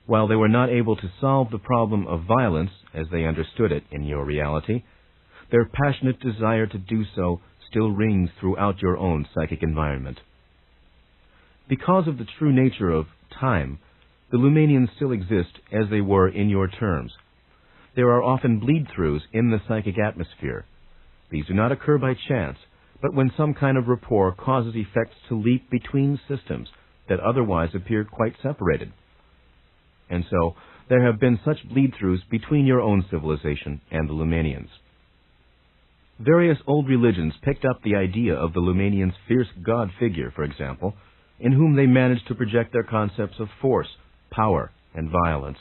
Speaker 2: While they were not able to solve the problem of violence as they understood it in your reality, their passionate desire to do so still rings throughout your own psychic environment. Because of the true nature of time, the Lumanians still exist as they were in your terms. There are often bleed-throughs in the psychic atmosphere. These do not occur by chance, but when some kind of rapport causes effects to leap between systems that otherwise appeared quite separated. And so, there have been such bleed-throughs between your own civilization and the Lumanians. Various old religions picked up the idea of the Lumanians' fierce god figure, for example, in whom they managed to project their concepts of force, power, and violence.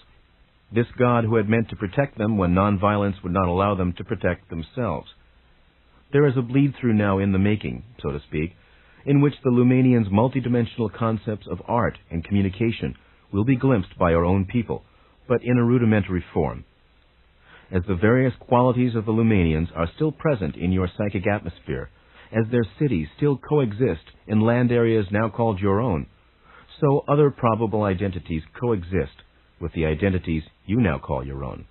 Speaker 2: This god who had meant to protect them when non-violence would not allow them to protect themselves. There is a bleed-through now in the making, so to speak, in which the Lumanians' multidimensional concepts of art and communication will be glimpsed by our own people, but in a rudimentary form. As the various qualities of the Lumanians are still present in your psychic atmosphere, as their cities still coexist in land areas now called your own, so other probable identities coexist with the identities you now call your own.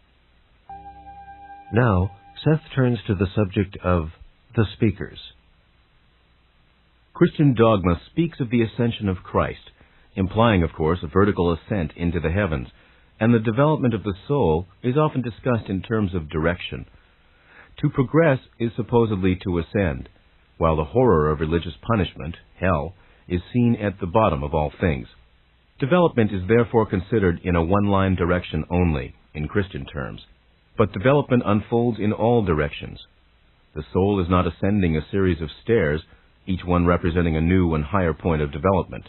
Speaker 1: Now, Seth turns to the subject of the speakers.
Speaker 2: Christian dogma speaks of the ascension of Christ, implying, of course, a vertical ascent into the heavens, and the development of the soul is often discussed in terms of direction. To progress is supposedly to ascend, while the horror of religious punishment, hell, is seen at the bottom of all things. Development is therefore considered in a one-line direction only, in Christian terms, but development unfolds in all directions. The soul is not ascending a series of stairs, each one representing a new and higher point of development.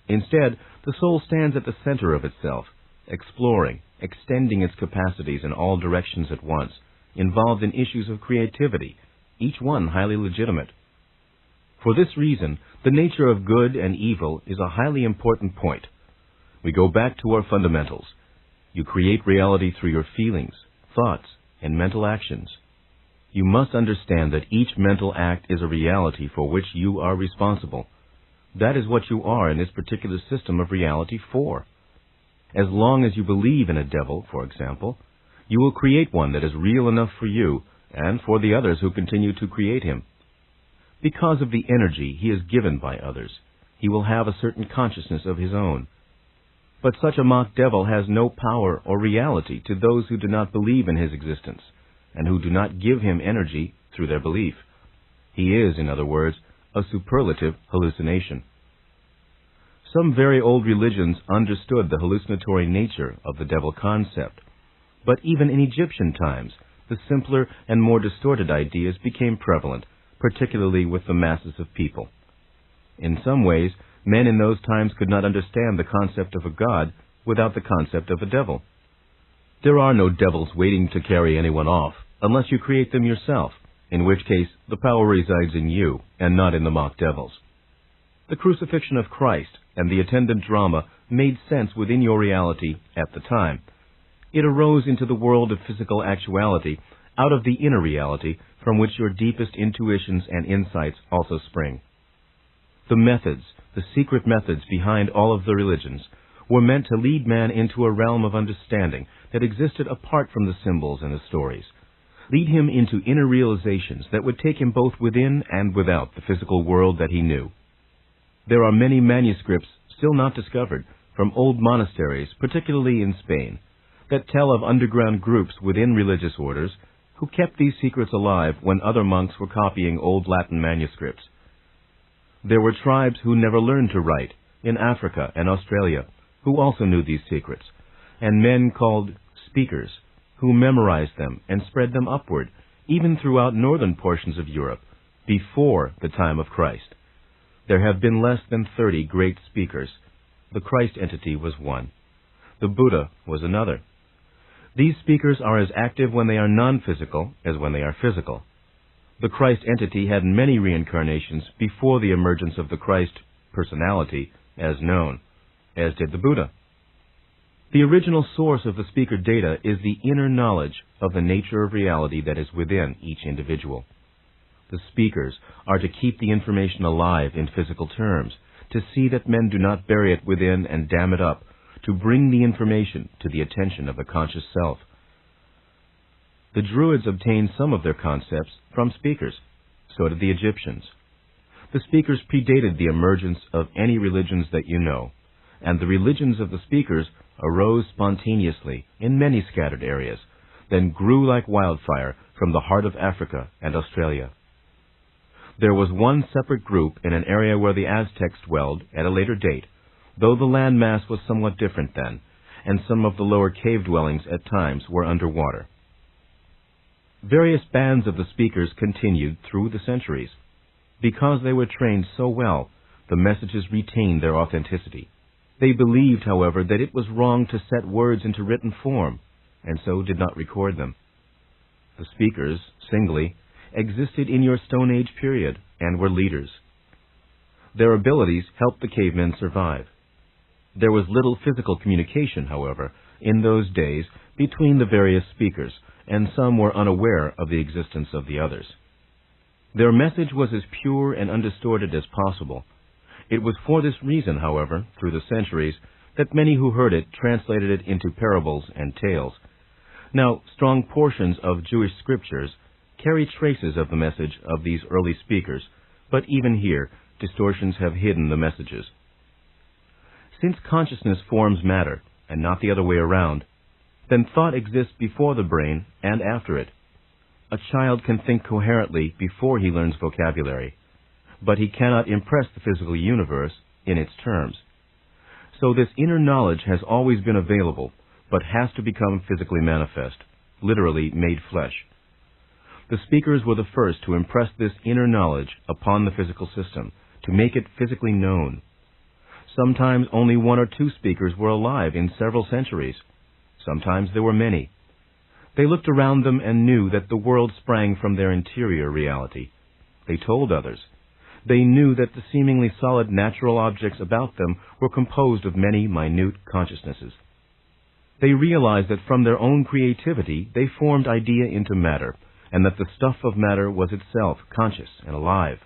Speaker 2: Instead, the soul stands at the center of itself, exploring, extending its capacities in all directions at once, involved in issues of creativity, each one highly legitimate. For this reason, the nature of good and evil is a highly important point. We go back to our fundamentals. You create reality through your feelings, thoughts, and mental actions. You must understand that each mental act is a reality for which you are responsible. That is what you are in this particular system of reality for. As long as you believe in a devil, for example, you will create one that is real enough for you and for the others who continue to create him. Because of the energy he is given by others, he will have a certain consciousness of his own. But such a mock devil has no power or reality to those who do not believe in his existence, and who do not give him energy through their belief. He is, in other words, a superlative hallucination. Some very old religions understood the hallucinatory nature of the devil concept. But even in Egyptian times, the simpler and more distorted ideas became prevalent, particularly with the masses of people. In some ways, men in those times could not understand the concept of a god without the concept of a devil. There are no devils waiting to carry anyone off, unless you create them yourself, in which case the power resides in you and not in the mock devils. The crucifixion of Christ and the attendant drama made sense within your reality at the time. It arose into the world of physical actuality out of the inner reality from which your deepest intuitions and insights also spring. The methods, the secret methods behind all of the religions, were meant to lead man into a realm of understanding that existed apart from the symbols and the stories, lead him into inner realizations that would take him both within and without the physical world that he knew. There are many manuscripts still not discovered from old monasteries, particularly in Spain, that tell of underground groups within religious orders who kept these secrets alive when other monks were copying old Latin manuscripts. There were tribes who never learned to write in Africa and Australia who also knew these secrets, and men called speakers who memorized them and spread them upward, even throughout northern portions of Europe, before the time of Christ. There have been less than 30 great speakers. The Christ entity was one. The Buddha was another. These speakers are as active when they are non-physical as when they are physical. The Christ entity had many reincarnations before the emergence of the Christ personality as known, as did the Buddha. The original source of the speaker data is the inner knowledge of the nature of reality that is within each individual. The speakers are to keep the information alive in physical terms, to see that men do not bury it within and dam it up, to bring the information to the attention of the conscious self. The Druids obtained some of their concepts from speakers. So did the Egyptians. The speakers predated the emergence of any religions that you know, and the religions of the speakers arose spontaneously in many scattered areas, then grew like wildfire from the heart of Africa and Australia. There was one separate group in an area where the Aztecs dwelled at a later date, though the land mass was somewhat different then, and some of the lower cave dwellings at times were underwater. Various bands of the speakers continued through the centuries. Because they were trained so well, the messages retained their authenticity. They believed, however, that it was wrong to set words into written form, and so did not record them. The speakers, singly, existed in your Stone Age period and were leaders. Their abilities helped the cavemen survive. There was little physical communication, however, in those days between the various speakers, and some were unaware of the existence of the others. Their message was as pure and undistorted as possible. It was for this reason, however, through the centuries, that many who heard it translated it into parables and tales. Now, strong portions of Jewish scriptures carry traces of the message of these early speakers, but even here, distortions have hidden the messages. Since consciousness forms matter, and not the other way around, then thought exists before the brain and after it. A child can think coherently before he learns vocabulary, but he cannot impress the physical universe in its terms. So this inner knowledge has always been available, but has to become physically manifest, literally made flesh. The speakers were the first to impress this inner knowledge upon the physical system, to make it physically known. Sometimes only one or two speakers were alive in several centuries. Sometimes there were many. They looked around them and knew that the world sprang from their interior reality. They told others. They knew that the seemingly solid natural objects about them were composed of many minute consciousnesses. They realized that from their own creativity they formed idea into matter, and that the stuff of matter was itself conscious and alive.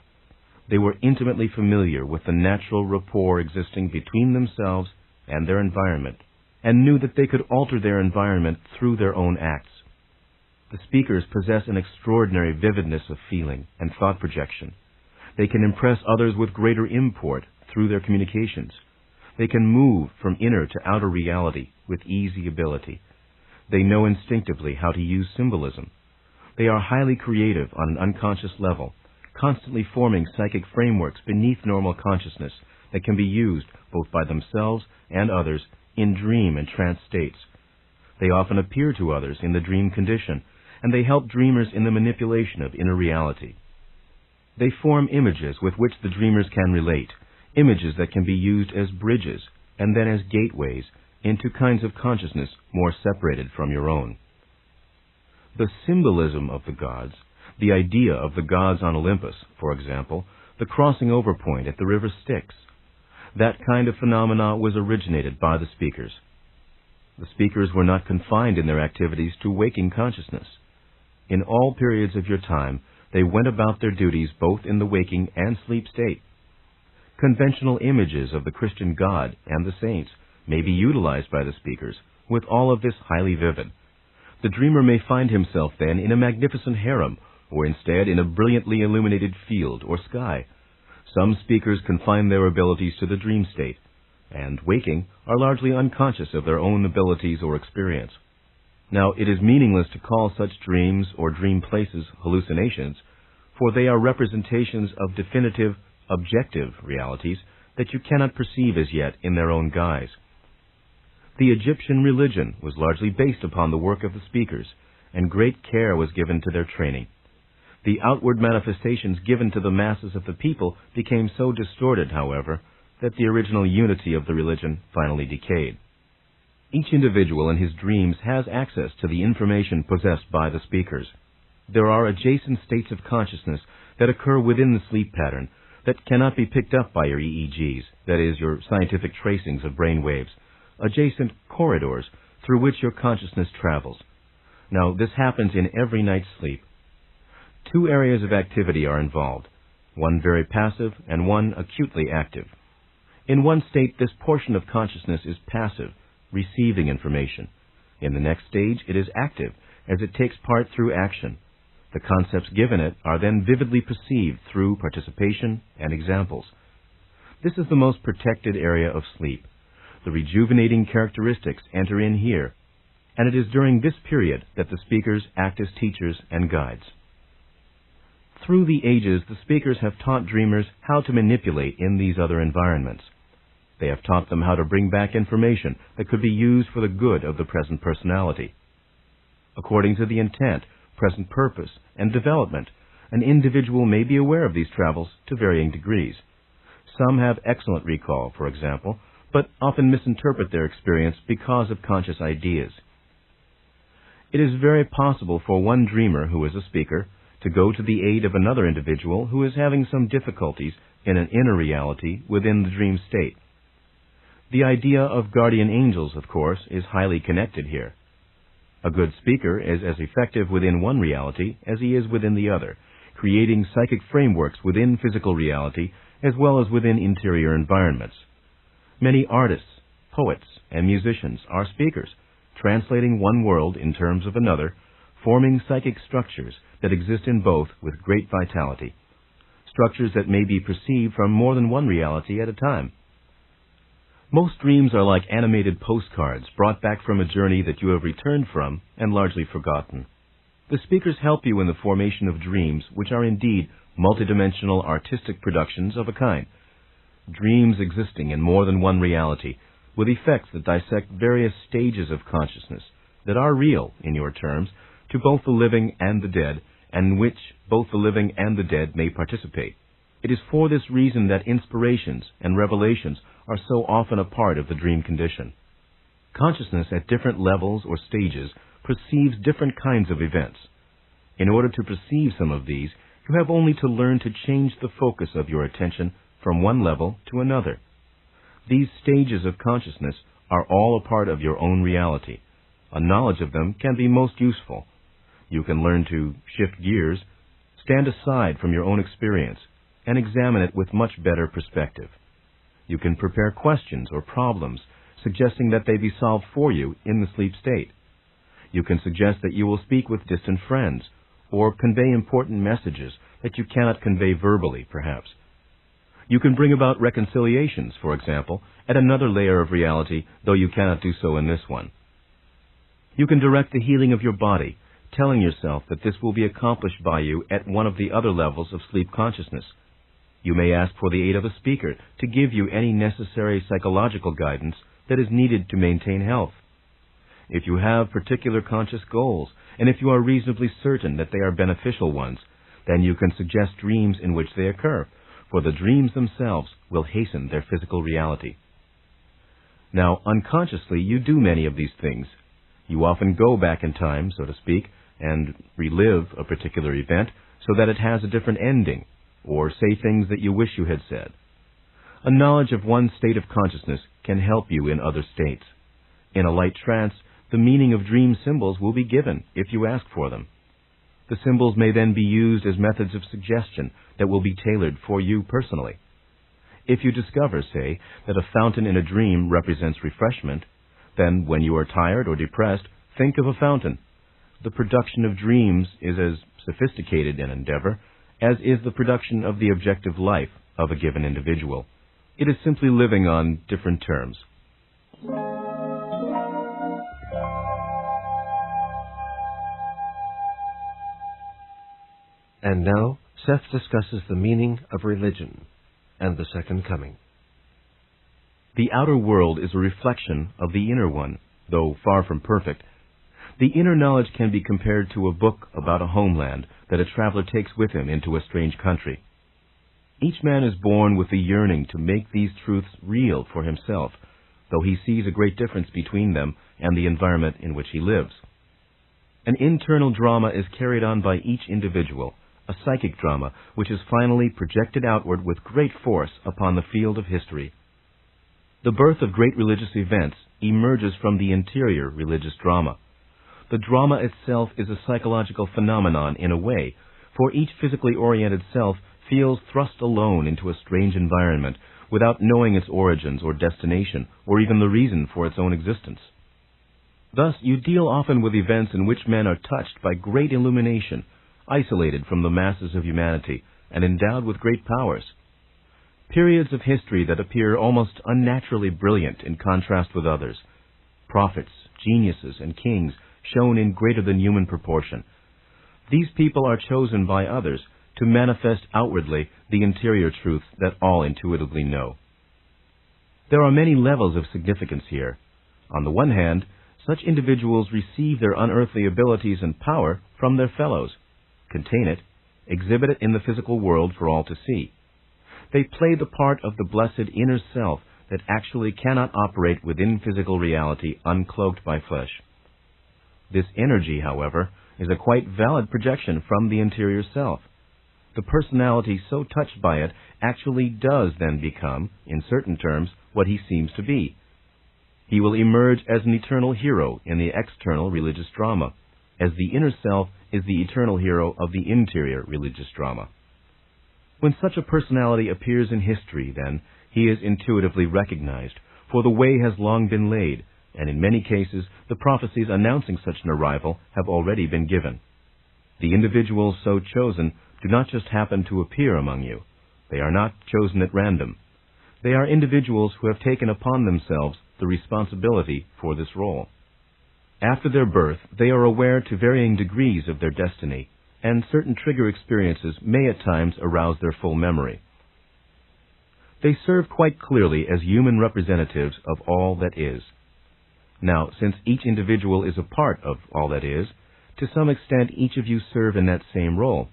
Speaker 2: They were intimately familiar with the natural rapport existing between themselves and their environment, and knew that they could alter their environment through their own acts. The speakers possess an extraordinary vividness of feeling and thought projection. They can impress others with greater import through their communications. They can move from inner to outer reality with easy ability. They know instinctively how to use symbolism. They are highly creative on an unconscious level, constantly forming psychic frameworks beneath normal consciousness that can be used both by themselves and others in dream and trance states. They often appear to others in the dream condition, and they help dreamers in the manipulation of inner reality. They form images with which the dreamers can relate, images that can be used as bridges and then as gateways into kinds of consciousness more separated from your own. The symbolism of the gods, the idea of the gods on Olympus, for example, the crossing over point at the river Styx, that kind of phenomena was originated by the speakers. The speakers were not confined in their activities to waking consciousness. In all periods of your time, they went about their duties both in the waking and sleep state. Conventional images of the Christian God and the saints may be utilized by the speakers, with all of this highly vivid. The dreamer may find himself then in a magnificent harem, or instead in a brilliantly illuminated field or sky. Some speakers confine their abilities to the dream state, and, waking, are largely unconscious of their own abilities or experience. Now, it is meaningless to call such dreams or dream places hallucinations, for they are representations of definitive, objective realities that you cannot perceive as yet in their own guise. The Egyptian religion was largely based upon the work of the speakers, and great care was given to their training. The outward manifestations given to the masses of the people became so distorted, however, that the original unity of the religion finally decayed. Each individual in his dreams has access to the information possessed by the speakers. There are adjacent states of consciousness that occur within the sleep pattern that cannot be picked up by your EEGs, that is, your scientific tracings of brain waves, adjacent corridors through which your consciousness travels. Now, this happens in every night's sleep. Two areas of activity are involved, one very passive and one acutely active. In one state, this portion of consciousness is passive, receiving information. In the next stage, it is active, as it takes part through action. The concepts given it are then vividly perceived through participation and examples. This is the most protected area of sleep. The rejuvenating characteristics enter in here, and it is during this period that the speakers act as teachers and guides. Through the ages, the speakers have taught dreamers how to manipulate in these other environments. They have taught them how to bring back information that could be used for the good of the present personality. According to the intent, present purpose, and development, an individual may be aware of these travels to varying degrees. Some have excellent recall, for example, but often misinterpret their experience because of conscious ideas. It is very possible for one dreamer who is a speaker to go to the aid of another individual who is having some difficulties in an inner reality within the dream state. The idea of guardian angels, of course, is highly connected here. A good speaker is as effective within one reality as he is within the other, creating psychic frameworks within physical reality as well as within interior environments. Many artists, poets, and musicians are speakers, translating one world in terms of another, forming psychic structures that exist in both with great vitality, structures that may be perceived from more than one reality at a time. Most dreams are like animated postcards brought back from a journey that you have returned from and largely forgotten. The speakers help you in the formation of dreams, which are indeed multidimensional artistic productions of a kind. Dreams existing in more than one reality, with effects that dissect various stages of consciousness, that are real, in your terms, to both the living and the dead, and in which both the living and the dead may participate. It is for this reason that inspirations and revelations are so often a part of the dream condition. Consciousness at different levels or stages perceives different kinds of events. In order to perceive some of these, you have only to learn to change the focus of your attention from one level to another. These stages of consciousness are all a part of your own reality. A knowledge of them can be most useful. You can learn to shift gears, stand aside from your own experience, and examine it with much better perspective. You can prepare questions or problems, suggesting that they be solved for you in the sleep state. You can suggest that you will speak with distant friends, or convey important messages that you cannot convey verbally, perhaps. You can bring about reconciliations, for example, at another layer of reality, though you cannot do so in this one. You can direct the healing of your body, telling yourself that this will be accomplished by you at one of the other levels of sleep consciousness. You may ask for the aid of a speaker to give you any necessary psychological guidance that is needed to maintain health. if you have particular conscious goals, and if you are reasonably certain that they are beneficial ones, then you can suggest dreams in which they occur, for the dreams themselves will hasten their physical reality. Now, unconsciously, you do many of these things. You often go back in time, so to speak, and relive a particular event so that it has a different ending, or say things that you wish you had said. A knowledge of one state of consciousness can help you in other states. In a light trance, the meaning of dream symbols will be given if you ask for them. The symbols may then be used as methods of suggestion that will be tailored for you personally. If you discover, say, that a fountain in a dream represents refreshment, then when you are tired or depressed, think of a fountain. The production of dreams is as sophisticated an endeavor as is the production of the objective life of a given individual. It is simply living on different terms.
Speaker 1: And now, Seth discusses the meaning of religion and the second coming.
Speaker 2: The outer world is a reflection of the inner one, though far from perfect. The inner knowledge can be compared to a book about a homeland that a traveler takes with him into a strange country. Each man is born with the yearning to make these truths real for himself, though he sees a great difference between them and the environment in which he lives. An internal drama is carried on by each individual, a psychic drama which is finally projected outward with great force upon the field of history. The birth of great religious events emerges from the interior religious drama. The drama itself is a psychological phenomenon in a way, for each physically oriented self feels thrust alone into a strange environment without knowing its origins or destination or even the reason for its own existence. Thus, you deal often with events in which men are touched by great illumination, isolated from the masses of humanity, and endowed with great powers. Periods of history that appear almost unnaturally brilliant in contrast with others. Prophets, geniuses, and kings shown in greater than human proportion. These people are chosen by others to manifest outwardly the interior truths that all intuitively know. There are many levels of significance here. On the one hand, such individuals receive their unearthly abilities and power from their fellows, contain it, exhibit it in the physical world for all to see. They play the part of the blessed inner self that actually cannot operate within physical reality uncloaked by flesh. This energy, however, is a quite valid projection from the interior self. The personality so touched by it actually does then become, in certain terms, what he seems to be. He will emerge as an eternal hero in the external religious drama, as the inner self is the eternal hero of the interior religious drama. When such a personality appears in history, then, he is intuitively recognized, for the way has long been laid, and in many cases the prophecies announcing such an arrival have already been given. The individuals so chosen do not just happen to appear among you. They are not chosen at random. They are individuals who have taken upon themselves the responsibility for this role. After their birth, they are aware to varying degrees of their destiny, and certain trigger experiences may at times arouse their full memory. They serve quite clearly as human representatives of all that is. Now, since each individual is a part of all that is, to some extent each of you serve in that same role.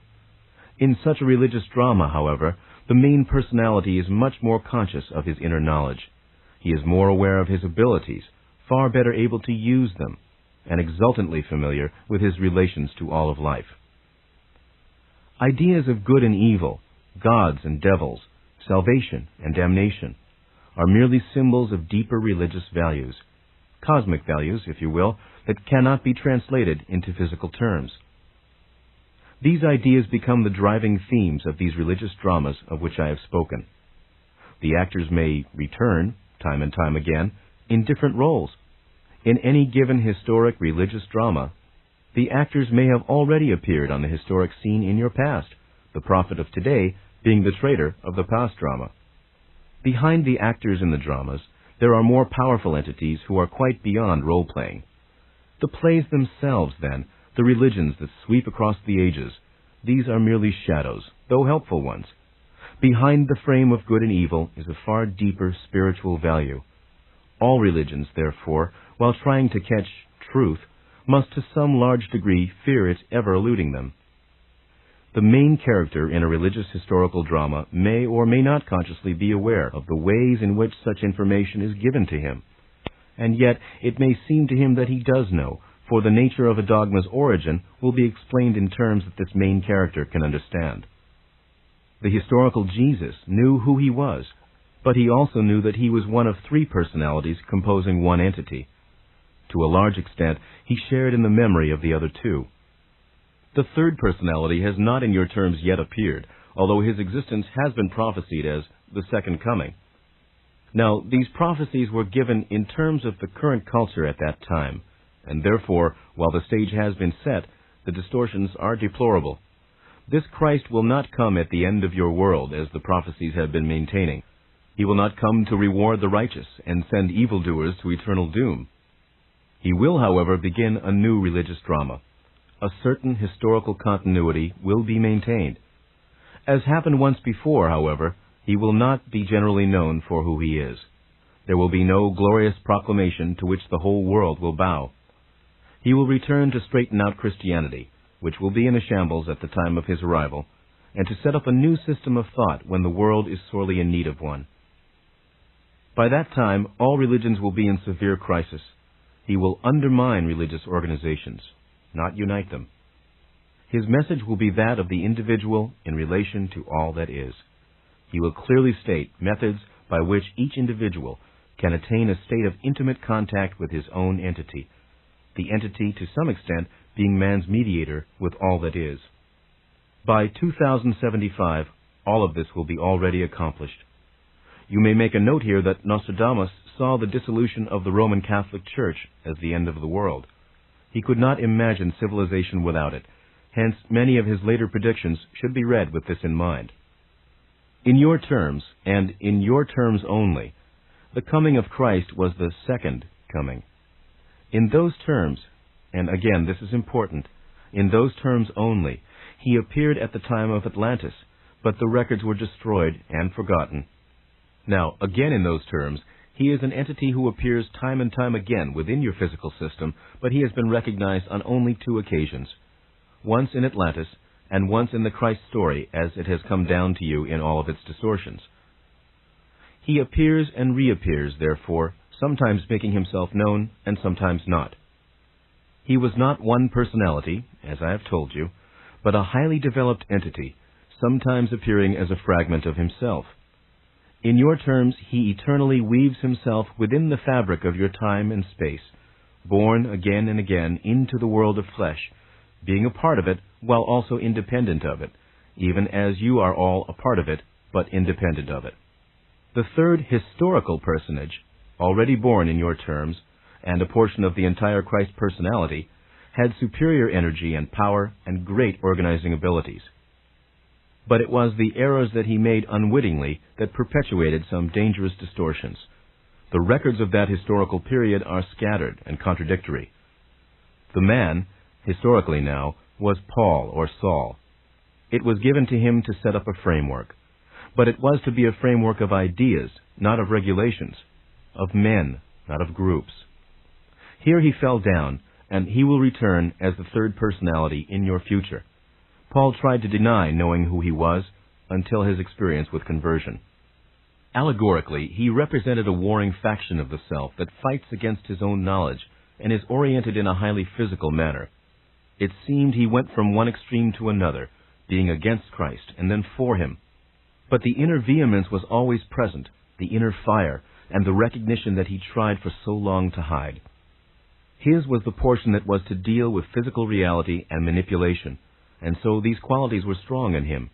Speaker 2: In such a religious drama, however, the main personality is much more conscious of his inner knowledge. He is more aware of his abilities, far better able to use them, and exultantly familiar with his relations to all of life. Ideas of good and evil, gods and devils, salvation and damnation, are merely symbols of deeper religious values, cosmic values, if you will, that cannot be translated into physical terms. These ideas become the driving themes of these religious dramas of which I have spoken. The actors may return, time and time again, in different roles. In any given historic religious drama, the actors may have already appeared on the historic scene in your past, the prophet of today being the traitor of the past drama. Behind the actors in the dramas, there are more powerful entities who are quite beyond role-playing. The plays themselves, then, the religions that sweep across the ages, these are merely shadows, though helpful ones. Behind the frame of good and evil is a far deeper spiritual value. All religions, therefore, while trying to catch truth, must to some large degree fear its ever eluding them. The main character in a religious historical drama may or may not consciously be aware of the ways in which such information is given to him, and yet it may seem to him that he does know, for the nature of a dogma's origin will be explained in terms that this main character can understand. The historical Jesus knew who he was, but he also knew that he was one of three personalities composing one entity. To a large extent, he shared in the memory of the other two. The third personality has not in your terms yet appeared, although his existence has been prophesied as the second coming. Now, these prophecies were given in terms of the current culture at that time, and therefore, while the stage has been set, the distortions are deplorable. This Christ will not come at the end of your world, as the prophecies have been maintaining. He will not come to reward the righteous and send evildoers to eternal doom. He will, however, begin a new religious drama. A certain historical continuity will be maintained. As happened once before, however, he will not be generally known for who he is. There will be no glorious proclamation to which the whole world will bow. He will return to straighten out Christianity, which will be in a shambles at the time of his arrival, and to set up a new system of thought when the world is sorely in need of one. By that time, all religions will be in severe crisis. He will undermine religious organizations, not unite them. His message will be that of the individual in relation to all that is. He will clearly state methods by which each individual can attain a state of intimate contact with his own entity, the entity to some extent being man's mediator with all that is. By 2075, all of this will be already accomplished. You may make a note here that Nostradamus saw the dissolution of the Roman Catholic Church as the end of the world. He could not imagine civilization without it. Hence, many of his later predictions should be read with this in mind. In your terms, and in your terms only, the coming of Christ was the second coming. In those terms, and again this is important, in those terms only, he appeared at the time of Atlantis, but the records were destroyed and forgotten. Now, again in those terms, he is an entity who appears time and time again within your physical system, but he has been recognized on only two occasions. Once in Atlantis, and once in the Christ story as it has come down to you in all of its distortions. He appears and reappears, therefore, sometimes making himself known and sometimes not. He was not one personality, as I have told you, but a highly developed entity, sometimes appearing as a fragment of himself. In your terms, he eternally weaves himself within the fabric of your time and space, born again and again into the world of flesh, being a part of it while also independent of it, even as you are all a part of it, but independent of it. The third historical personage, already born in your terms, and a portion of the entire Christ personality, had superior energy and power and great organizing abilities. But it was the errors that he made unwittingly that perpetuated some dangerous distortions. The records of that historical period are scattered and contradictory. The man, historically now, was Paul or Saul. It was given to him to set up a framework. But it was to be a framework of ideas, not of regulations, of men, not of groups. Here he fell down, and he will return as the third personality in your future. Paul tried to deny knowing who he was until his experience with conversion. Allegorically, he represented a warring faction of the self that fights against his own knowledge and is oriented in a highly physical manner. It seemed he went from one extreme to another, being against Christ and then for him. But the inner vehemence was always present, the inner fire, and the recognition that he tried for so long to hide. His was the portion that was to deal with physical reality and manipulation, and so these qualities were strong in him.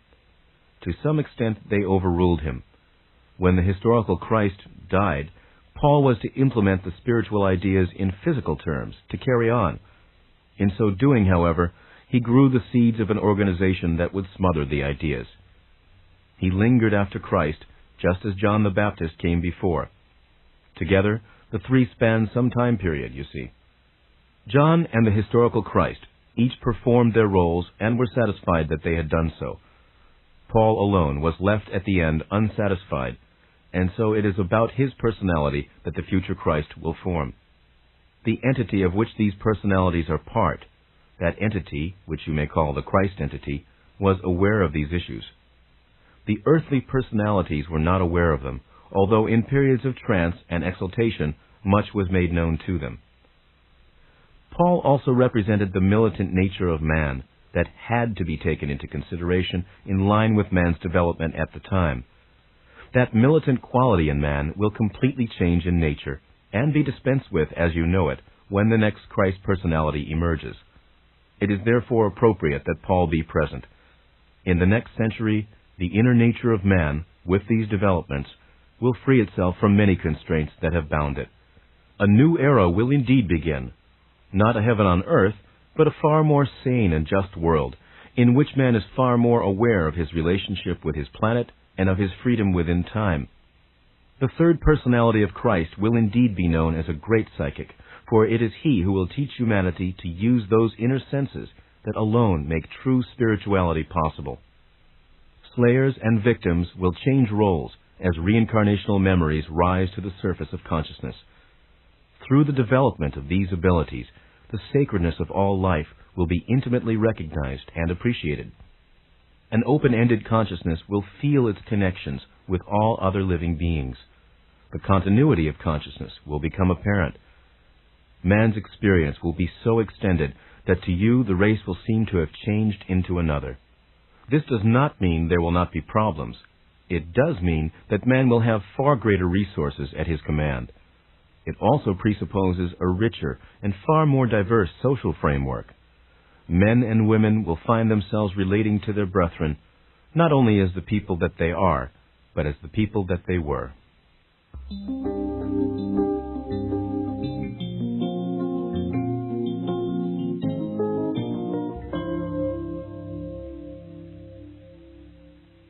Speaker 2: To some extent, they overruled him. When the historical Christ died, Paul was to implement the spiritual ideas in physical terms, to carry on. In so doing, however, he grew the seeds of an organization that would smother the ideas. He lingered after Christ, just as John the Baptist came before. Together, the three spanned some time period, you see. John and the historical Christ each performed their roles and were satisfied that they had done so. Paul alone was left at the end unsatisfied, and so it is about his personality that the future Christ will form. The entity of which these personalities are part, that entity, which you may call the Christ entity, was aware of these issues. The earthly personalities were not aware of them, although in periods of trance and exaltation much was made known to them. Paul also represented the militant nature of man that had to be taken into consideration in line with man's development at the time. That militant quality in man will completely change in nature and be dispensed with as you know it when the next Christ personality emerges. It is therefore appropriate that Paul be present. In the next century, the inner nature of man, with these developments, will free itself from many constraints that have bound it. A new era will indeed begin, not a heaven on earth, but a far more sane and just world, in which man is far more aware of his relationship with his planet and of his freedom within time. The third personality of Christ will indeed be known as a great psychic, for it is he who will teach humanity to use those inner senses that alone make true spirituality possible. Slayers and victims will change roles as reincarnational memories rise to the surface of consciousness. Through the development of these abilities, the sacredness of all life will be intimately recognized and appreciated. An open-ended consciousness will feel its connections with all other living beings. The continuity of consciousness will become apparent. Man's experience will be so extended that to you the race will seem to have changed into another. This does not mean there will not be problems. It does mean that man will have far greater resources at his command. It also presupposes a richer and far more diverse social framework. Men and women will find themselves relating to their brethren, not only as the people that they are, but as the people that they were.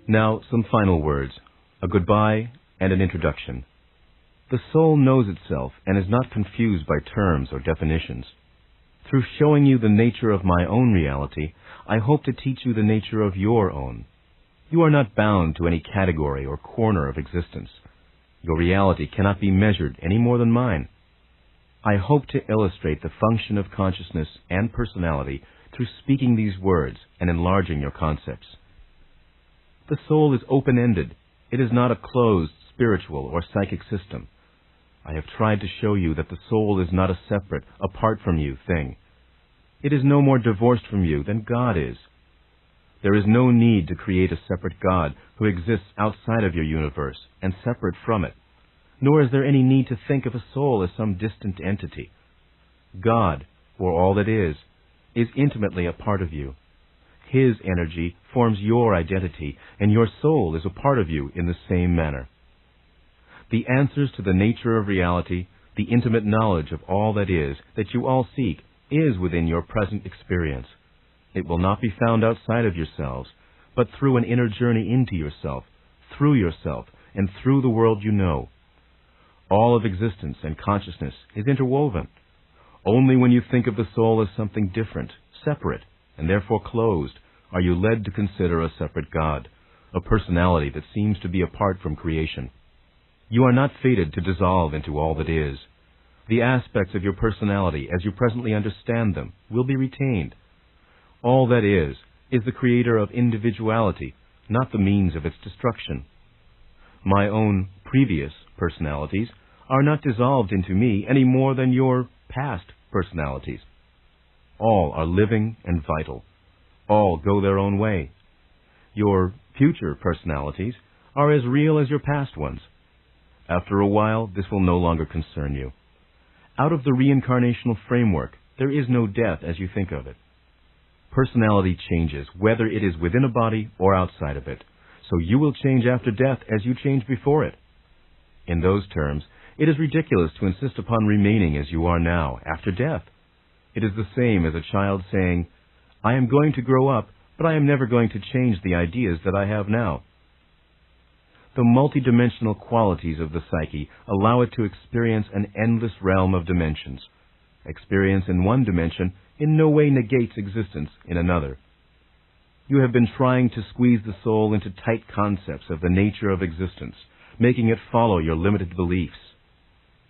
Speaker 2: Now, some final words, a goodbye and an introduction. The soul knows itself and is not confused by terms or definitions. Through showing you the nature of my own reality, I hope to teach you the nature of your own. You are not bound to any category or corner of existence. Your reality cannot be measured any more than mine. I hope to illustrate the function of consciousness and personality through speaking these words and enlarging your concepts. The soul is open-ended. It is not a closed spiritual or psychic system. I have tried to show you that the soul is not a separate, apart from you thing. It is no more divorced from you than God is. There is no need to create a separate God who exists outside of your universe and separate from it, nor is there any need to think of a soul as some distant entity. God, for all that is intimately a part of you. His energy forms your identity, and your soul is a part of you in the same manner. The answers to the nature of reality, the intimate knowledge of all that is, that you all seek, is within your present experience. It will not be found outside of yourselves, but through an inner journey into yourself, and through the world you know. All of existence and consciousness is interwoven. Only when you think of the soul as something different, separate, and therefore closed, are you led to consider a separate God, a personality that seems to be apart from creation. You are not fated to dissolve into all that is. The aspects of your personality, as you presently understand them, will be retained. All that is the creator of individuality, not the means of its destruction. My own previous personalities are not dissolved into me any more than your past personalities. All are living and vital. All go their own way. Your future personalities are as real as your past ones. After a while, this will no longer concern you. Out of the reincarnational framework, there is no death as you think of it. Personality changes, whether it is within a body or outside of it, so you will change after death as you changed before it. In those terms, it is ridiculous to insist upon remaining as you are now, after death. It is the same as a child saying, I am going to grow up, but I am never going to change the ideas that I have now. The multidimensional qualities of the psyche allow it to experience an endless realm of dimensions. Experience in one dimension in no way negates existence in another. You have been trying to squeeze the soul into tight concepts of the nature of existence, making it follow your limited beliefs.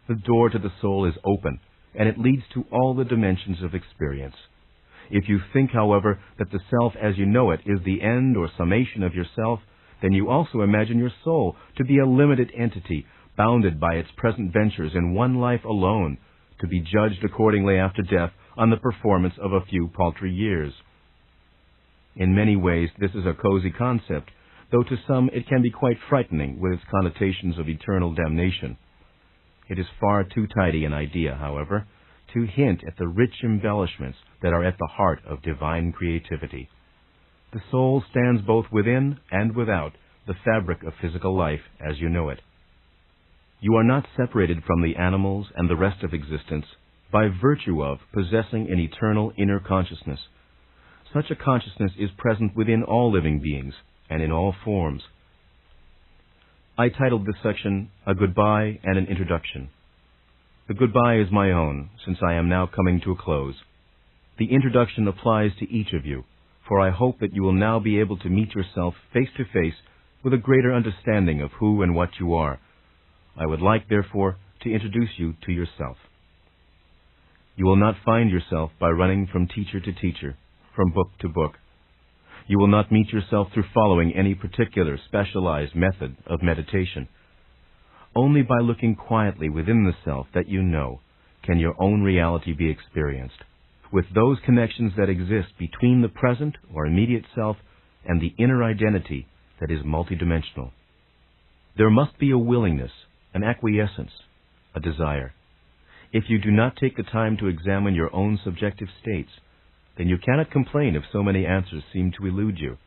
Speaker 2: The door to the soul is open, and it leads to all the dimensions of experience. If you think, however, that the self as you know it is the end or summation of yourself, then you also imagine your soul to be a limited entity, bounded by its present ventures in one life alone, to be judged accordingly after death on the performance of a few paltry years. In many ways, this is a cozy concept, though to some it can be quite frightening with its connotations of eternal damnation. It is far too tidy an idea, however, to hint at the rich embellishments that are at the heart of divine creativity. The soul stands both within and without the fabric of physical life as you know it. You are not separated from the animals and the rest of existence by virtue of possessing an eternal inner consciousness. Such a consciousness is present within all living beings and in all forms. I titled this section, A Goodbye and an Introduction. The goodbye is my own, since I am now coming to a close. The introduction applies to each of you, for I hope that you will now be able to meet yourself face to face with a greater understanding of who and what you are. I would like, therefore, to introduce you to yourself. You will not find yourself by running from teacher to teacher, from book to book. You will not meet yourself through following any particular specialized method of meditation. Only by looking quietly within the self that you know can your own reality be experienced, with those connections that exist between the present or immediate self and the inner identity that is multidimensional. There must be a willingness, an acquiescence, a desire. If you do not take the time to examine your own subjective states, then you cannot complain if so many answers seem to elude you.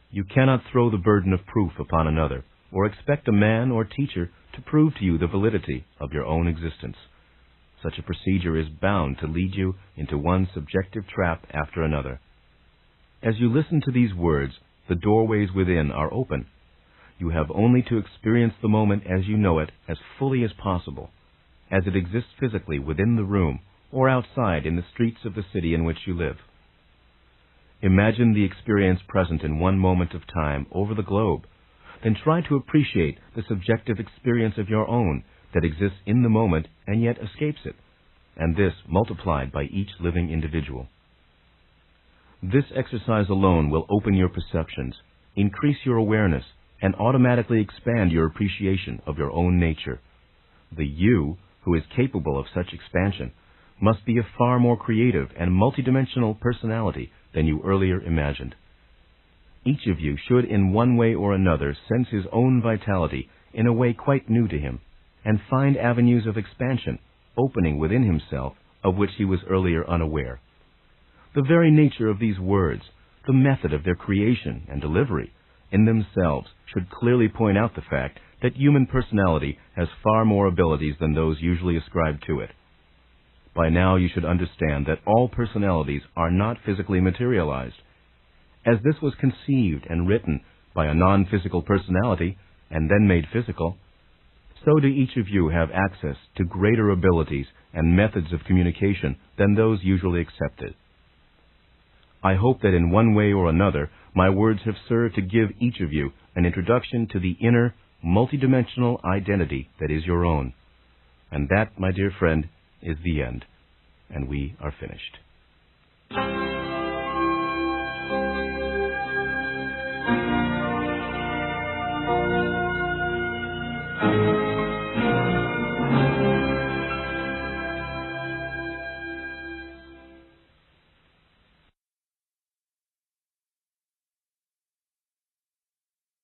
Speaker 2: You cannot throw the burden of proof upon another, or expect a man or teacher to prove to you the validity of your own existence. Such a procedure is bound to lead you into one subjective trap after another. As you listen to these words, the doorways within are open. You have only to experience the moment as you know it as fully as possible, as it exists physically within the room or outside in the streets of the city in which you live. Imagine the experience present in one moment of time over the globe, then try to appreciate the subjective experience of your own that exists in the moment and yet escapes it, and this multiplied by each living individual. This exercise alone will open your perceptions, increase your awareness, and automatically expand your appreciation of your own nature. The you, who is capable of such expansion, must be a far more creative and multidimensional personality than you earlier imagined. Each of you should in one way or another sense his own vitality in a way quite new to him, and find avenues of expansion opening within himself of which he was earlier unaware. The very nature of these words, the method of their creation and delivery, in themselves should clearly point out the fact that human personality has far more abilities than those usually ascribed to it. By now you should understand that all personalities are not physically materialized. As this was conceived and written by a non-physical personality and then made physical, so do each of you have access to greater abilities and methods of communication than those usually accepted. I hope that in one way or another my words have served to give each of you an introduction to the inner, multidimensional identity that is your own. And that, my dear friend, is the end, and we are finished.